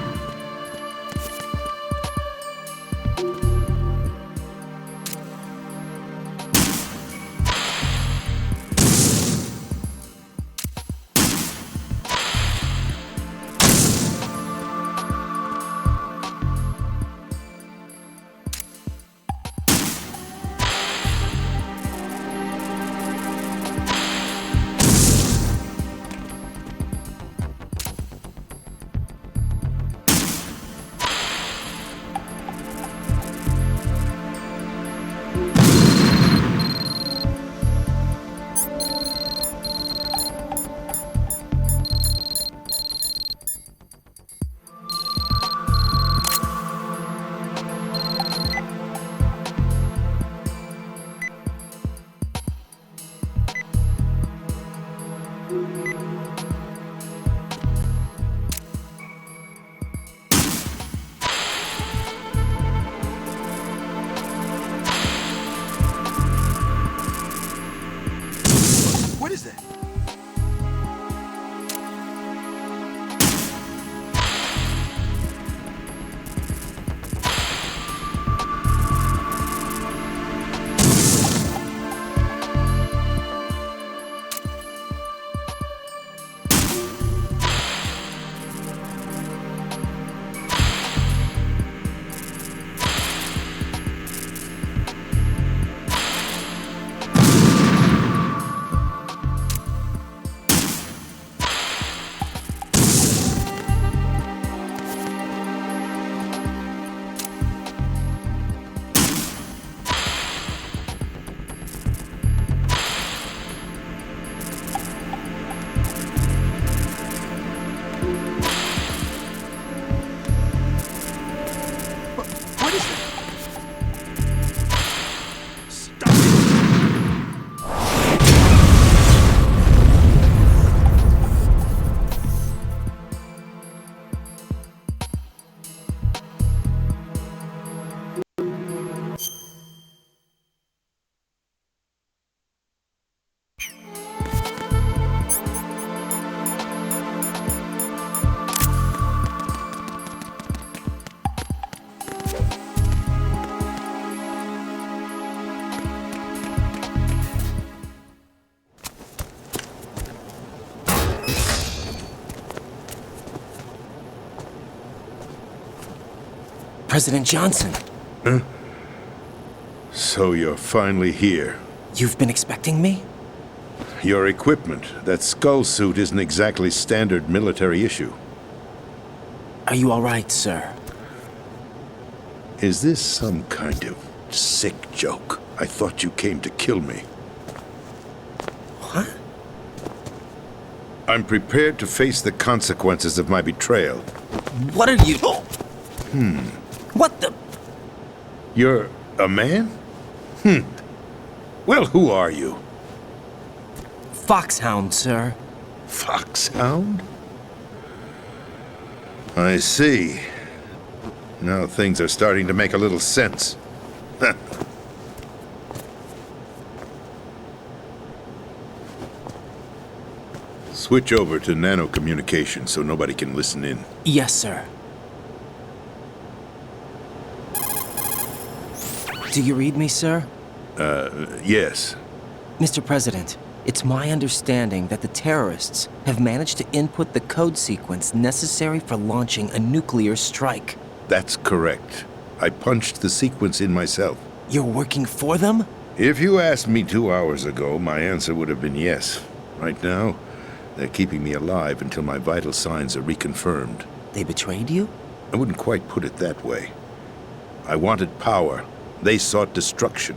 What is that? What is that? Stop it! President Johnson. Huh? So you're finally here. You've been expecting me? Your equipment, that skull suit isn't exactly standard military issue. Are you all right, sir? Is this some kind of sick joke? I thought you came to kill me. What? I'm prepared to face the consequences of my betrayal. What are you... What the... You're a man? Well, who are you? Foxhound, sir. Foxhound? I see. Now things are starting to make a little sense. Switch over to nano-communication so nobody can listen in. Yes, sir. Do you read me, sir? Yes. Mr. President, it's my understanding that the terrorists have managed to input the code sequence necessary for launching a nuclear strike. That's correct. I punched the sequence in myself. You're working for them? If you asked me 2 hours ago, my answer would have been yes. Right now, they're keeping me alive until my vital signs are reconfirmed. They betrayed you? I wouldn't quite put it that way. I wanted power. They sought destruction.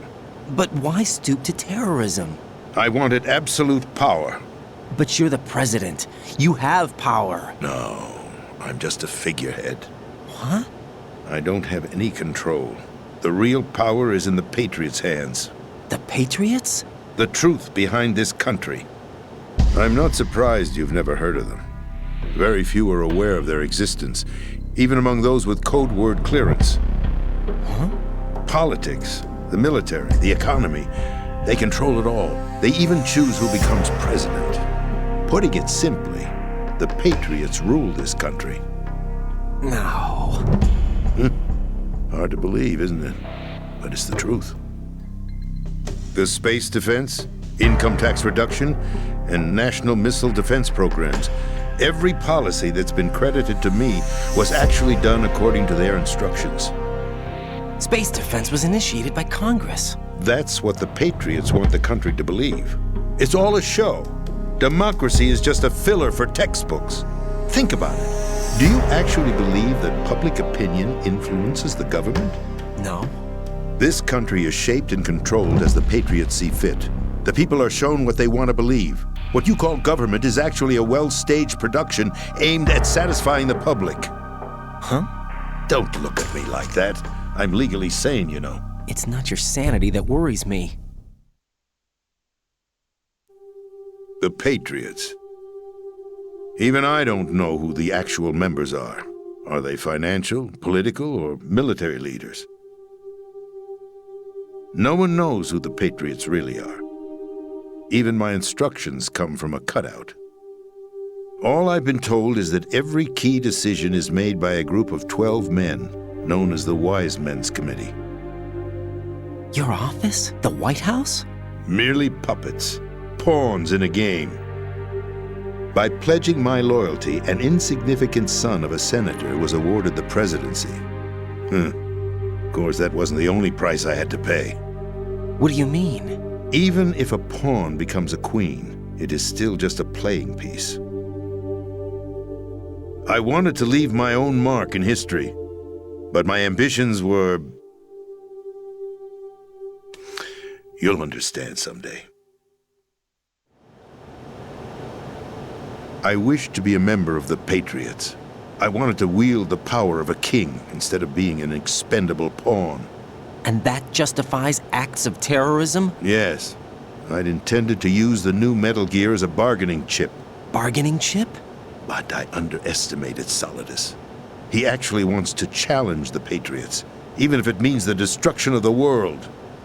But why stoop to terrorism? I wanted absolute power. But you're the president. You have power. No, I'm just a figurehead. What? I don't have any control. The real power is in the Patriots' hands. The Patriots? The truth behind this country. I'm not surprised you've never heard of them. Very few are aware of their existence, even among those with code word clearance. Huh? Politics, the military, the economy, they control it all. They even choose who becomes president. Putting it simply, the Patriots rule this country. No. Hard to believe, isn't it? But it's the truth. The space defense, income tax reduction, and national missile defense programs. Every policy that's been credited to me was actually done according to their instructions. Space defense was initiated by Congress. That's what the Patriots want the country to believe. It's all a show. Democracy is just a filler for textbooks. Think about it. Do you actually believe that public opinion influences the government? No. This country is shaped and controlled as the Patriots see fit. The people are shown what they want to believe. What you call government is actually a well-staged production aimed at satisfying the public. Huh? Don't look at me like that. I'm legally sane, you know. It's not your sanity that worries me. The Patriots. Even I don't know who the actual members are. Are they financial, political, or military leaders? No one knows who the Patriots really are. Even my instructions come from a cutout. All I've been told is that every key decision is made by a group of 12 men, known as the Wise Men's Committee. Your office? The White House? Merely puppets, pawns in a game. By pledging my loyalty, an insignificant son of a senator was awarded the presidency. Of course, that wasn't the only price I had to pay. What do you mean? Even if a pawn becomes a queen, it is still just a playing piece. I wanted to leave my own mark in history, but my ambitions were... You'll understand someday. I wished to be a member of the Patriots. I wanted to wield the power of a king instead of being an expendable pawn. And that justifies acts of terrorism? Yes. I'd intended to use the new Metal Gear as a bargaining chip. Bargaining chip? But I underestimated Solidus. He actually wants to challenge the Patriots, even if it means the destruction of the world.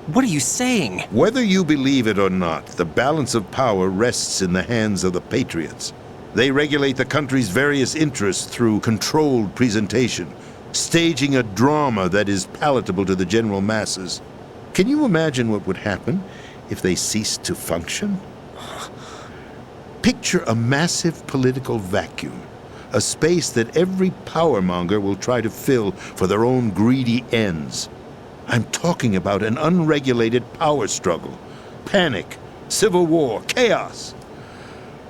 What are you saying? Whether you believe it or not, the balance of power rests in the hands of the Patriots. They regulate the country's various interests through controlled presentation, staging a drama that is palatable to the general masses. Can you imagine what would happen if they ceased to function? Picture a massive political vacuum, a space that every powermonger will try to fill for their own greedy ends. I'm talking about an unregulated power struggle, panic, civil war, chaos.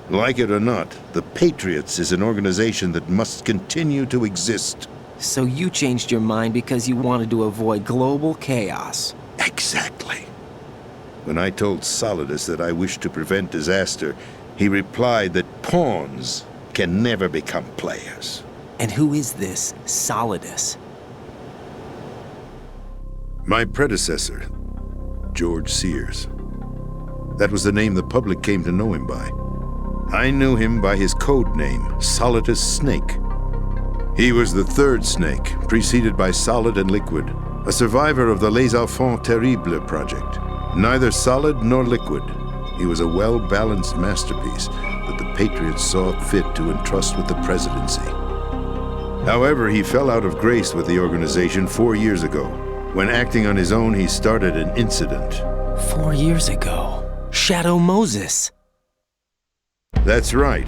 Like it or not, the Patriots is an organization that must continue to exist. So you changed your mind because you wanted to avoid global chaos. Exactly. When I told Solidus that I wished to prevent disaster, He replied that pawns can never become players. And who is this Solidus? My predecessor, George Sears. That was the name the public came to know him by. I knew him by his code name, Solidus Snake. He was the third snake, preceded by Solid and Liquid, a survivor of the Les Enfants Terribles project. Neither solid nor liquid, he was a well-balanced masterpiece that the Patriots saw fit to entrust with the presidency. However, he fell out of grace with the organization 4 years ago. When acting on his own, he started an incident. 4 years ago? Shadow Moses. That's right.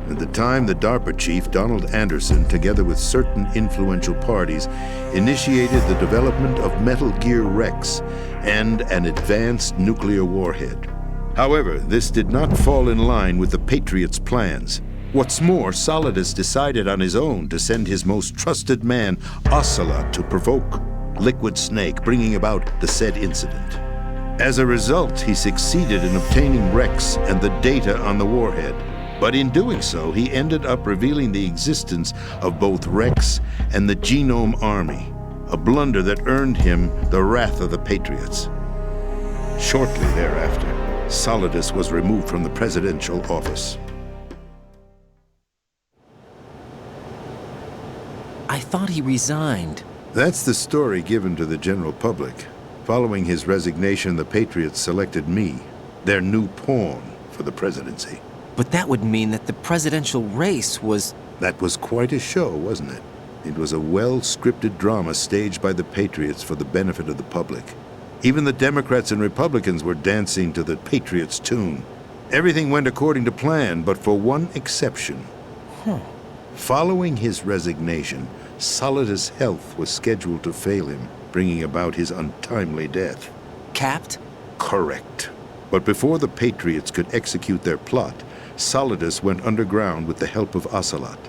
At the time, the DARPA chief, Donald Anderson, together with certain influential parties, initiated the development of Metal Gear Rex and an advanced nuclear warhead. However, this did not fall in line with the Patriots' plans. What's more, Solidus decided on his own to send his most trusted man, Ocelot, to provoke Liquid Snake, bringing about the said incident. As a result, he succeeded in obtaining Rex and the data on the warhead. But in doing so, he ended up revealing the existence of both Rex and the Genome Army, a blunder that earned him the wrath of the Patriots. Shortly thereafter, Solidus was removed from the presidential office. I thought he resigned. That's the story given to the general public. Following his resignation, the Patriots selected me, their new pawn, for the presidency. But that would mean that the presidential race was... That was quite a show, wasn't it? It was a well-scripted drama staged by the Patriots for the benefit of the public. Even the Democrats and Republicans were dancing to the Patriots' tune. Everything went according to plan, but for one exception. Following his resignation, Solidus' health was scheduled to fail him, bringing about his untimely death. Capped? Correct. But before the Patriots could execute their plot, Solidus went underground with the help of Ocelot.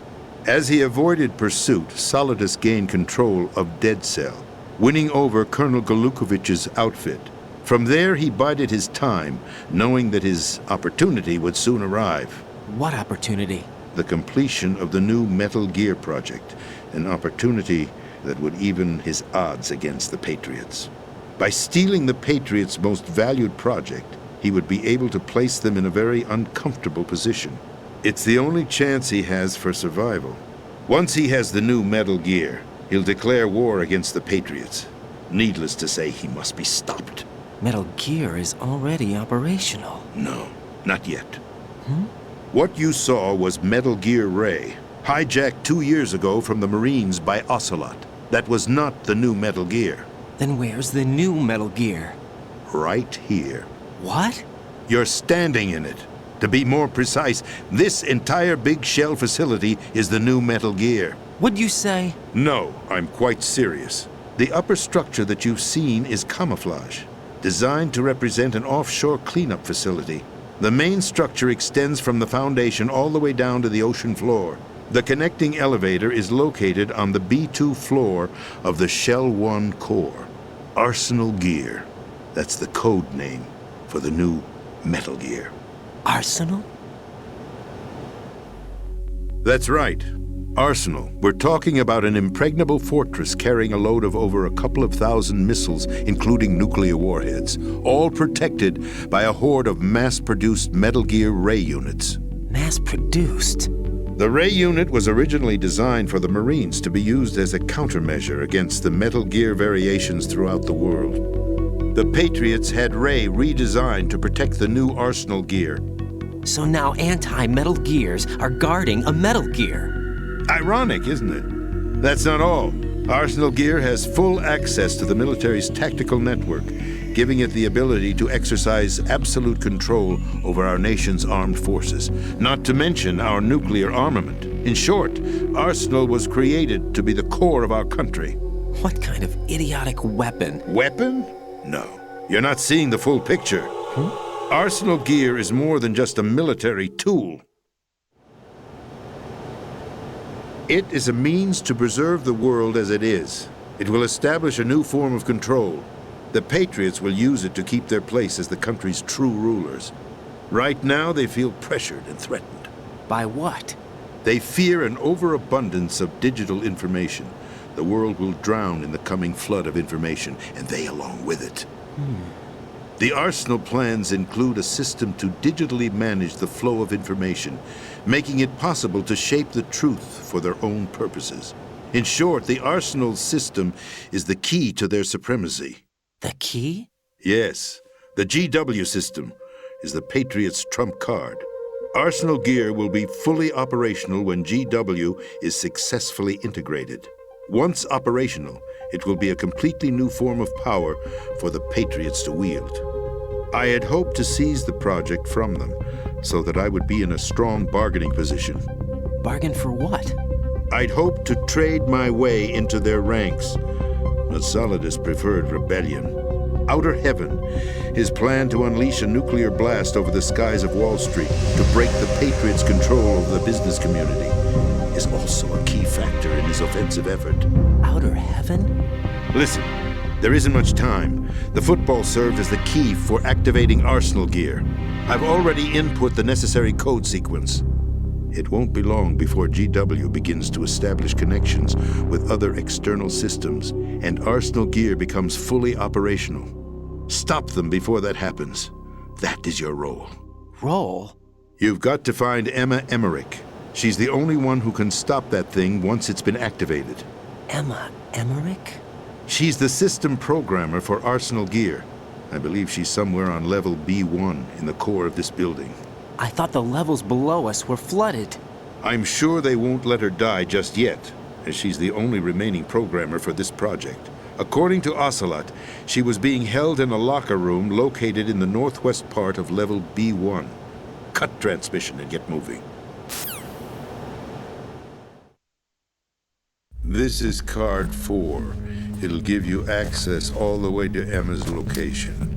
As he avoided pursuit, Solidus gained control of Dead Cell, winning over Colonel Golukovich's outfit. From there, he bided his time, knowing that his opportunity would soon arrive. What opportunity? The completion of the new Metal Gear project, an opportunity that would even his odds against the Patriots. By stealing the Patriots' most valued project, he would be able to place them in a very uncomfortable position. It's the only chance he has for survival. Once he has the new Metal Gear, he'll declare war against the Patriots. Needless to say, he must be stopped. Metal Gear is already operational. No, not yet. What you saw was Metal Gear Ray, hijacked 2 years ago from the Marines by Ocelot. That was not the new Metal Gear. Then where's the new Metal Gear? Right here. What? You're standing in it. To be more precise, this entire big shell facility is the new Metal Gear. What'd you say? No, I'm quite serious. The upper structure that you've seen is camouflage, designed to represent an offshore cleanup facility. The main structure extends from the foundation all the way down to the ocean floor. The connecting elevator is located on the B2 floor of the Shell 1 core. Arsenal Gear. That's the code name for the new Metal Gear. Arsenal? That's right. Arsenal. We're talking about an impregnable fortress carrying a load of over a couple of thousand missiles, including nuclear warheads, all protected by a horde of mass-produced Metal Gear Ray units. Mass-produced? The Ray unit was originally designed for the Marines to be used as a countermeasure against the Metal Gear variations throughout the world. The Patriots had Ray redesigned to protect the new Arsenal Gear. So now anti-Metal Gears are guarding a Metal Gear. Ironic, isn't it? That's not all. Arsenal Gear has full access to the military's tactical network, giving it the ability to exercise absolute control over our nation's armed forces, not to mention our nuclear armament. In short, Arsenal was created to be the core of our country. What kind of idiotic weapon? Weapon? No. You're not seeing the full picture. Arsenal Gear is more than just a military tool. It is a means to preserve the world as it is. It will establish a new form of control. The Patriots will use it to keep their place as the country's true rulers. Right now, they feel pressured and threatened. By what? They fear an overabundance of digital information. The world will drown in the coming flood of information, and they along with it. The Arsenal plans include a system to digitally manage the flow of information, making it possible to shape the truth for their own purposes. In short, the Arsenal system is the key to their supremacy. The key? Yes. The GW system is the Patriots' trump card. Arsenal gear will be fully operational when GW is successfully integrated. Once operational, it will be a completely new form of power for the Patriots to wield. I had hoped to seize the project from them, so that I would be in a strong bargaining position. Bargain for what? I'd hoped to trade my way into their ranks, but Solidus preferred rebellion. Outer Heaven, his plan to unleash a nuclear blast over the skies of Wall Street to break the Patriots' control over the business community, is also a key factor in his offensive effort. Outer Heaven? Listen, there isn't much time. The football served as the key for activating Arsenal gear. I've already input the necessary code sequence. It won't be long before GW begins to establish connections with other external systems, and Arsenal gear becomes fully operational. Stop them before that happens. That is your role. Role? You've got to find Emma Emmerich. She's the only one who can stop that thing once it's been activated. Emma Emmerich? She's the system programmer for Arsenal gear. I believe she's somewhere on level B1 in the core of this building. I thought the levels below us were flooded. I'm sure they won't let her die just yet, as she's the only remaining programmer for this project. According to Ocelot, she was being held in a locker room located in the northwest part of level B1. Cut transmission and get moving. This is card 4. It'll give you access all the way to Emma's location.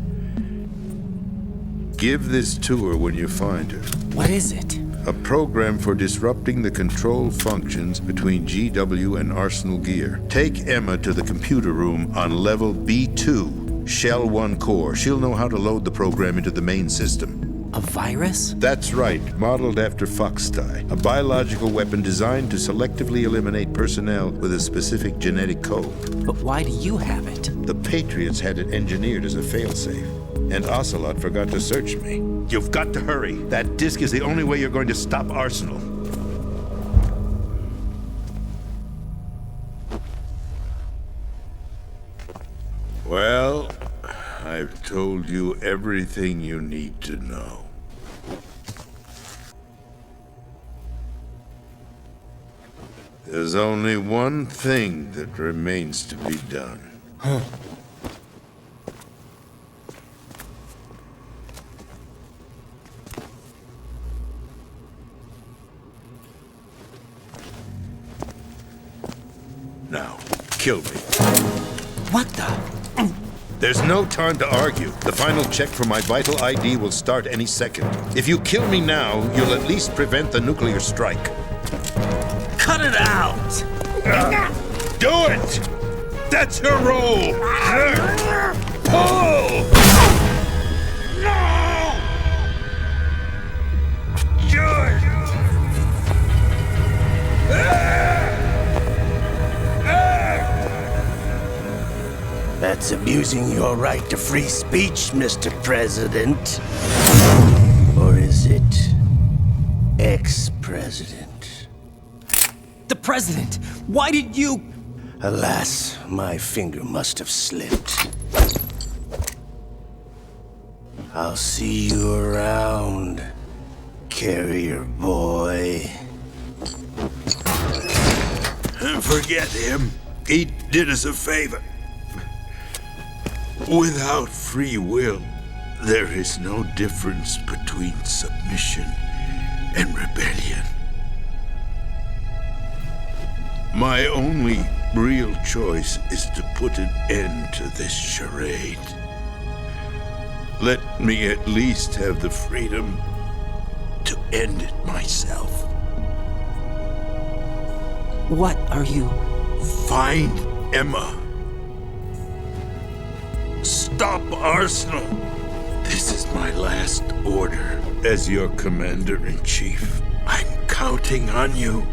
Give this to her when you find her. What is it? A program for disrupting the control functions between GW and Arsenal gear. Take Emma to the computer room on level B2, Shell 1 core. She'll know how to load the program into the main system. A virus? That's right, modeled after Foxdie, a biological weapon designed to selectively eliminate personnel with a specific genetic code. But why do you have it? The Patriots had it engineered as a failsafe, and Ocelot forgot to search me. You've got to hurry. That disk is the only way you're going to stop Arsenal. Well, I've told you everything you need to know. There's only one thing that remains to be done. Huh. Now, kill me. What the? There's no time to argue. The final check for my vital ID will start any second. If you kill me now, you'll at least prevent the nuclear strike. Cut it out! Do it! That's your role! Pull! No! Good! That's abusing your right to free speech, Mr. President. Or is it ex-president? The president! Why did you... Alas, my finger must have slipped. I'll see you around, carrier boy. Forget him. He did us a favor. Without free will, there is no difference between submission and rebellion. My only real choice is to put an end to this charade. Let me at least have the freedom to end it myself. What are you... Find Emma. Stop Arsenal. This is my last order as your commander-in-chief. I'm counting on you.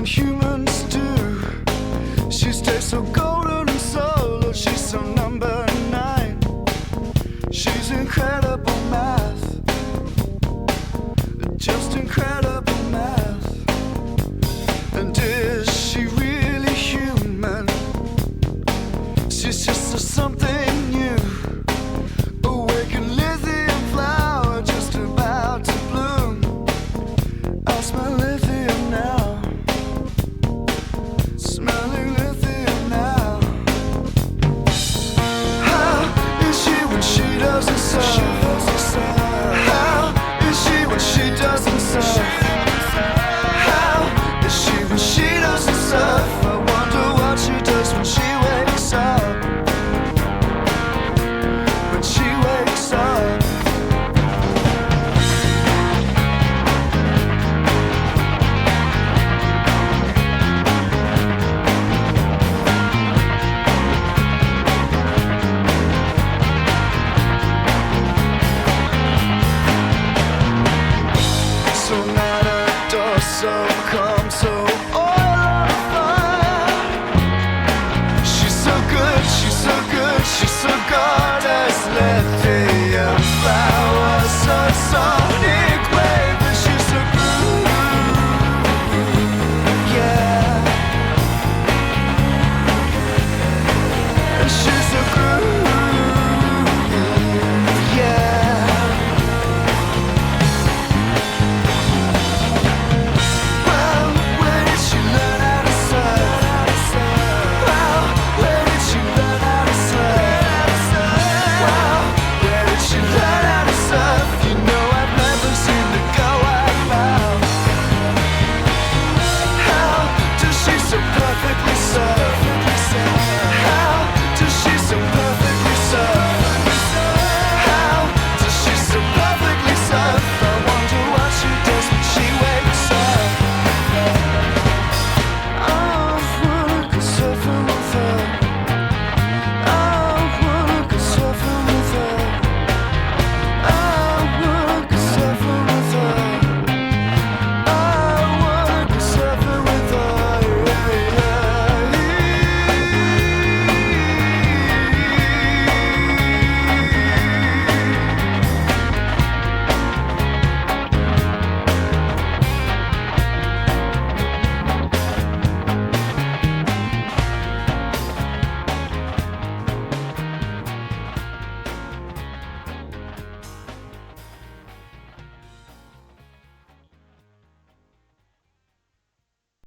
Humans do. She stays so golden and solo. She's so number 9. She's incredible math. Just incredible math. And is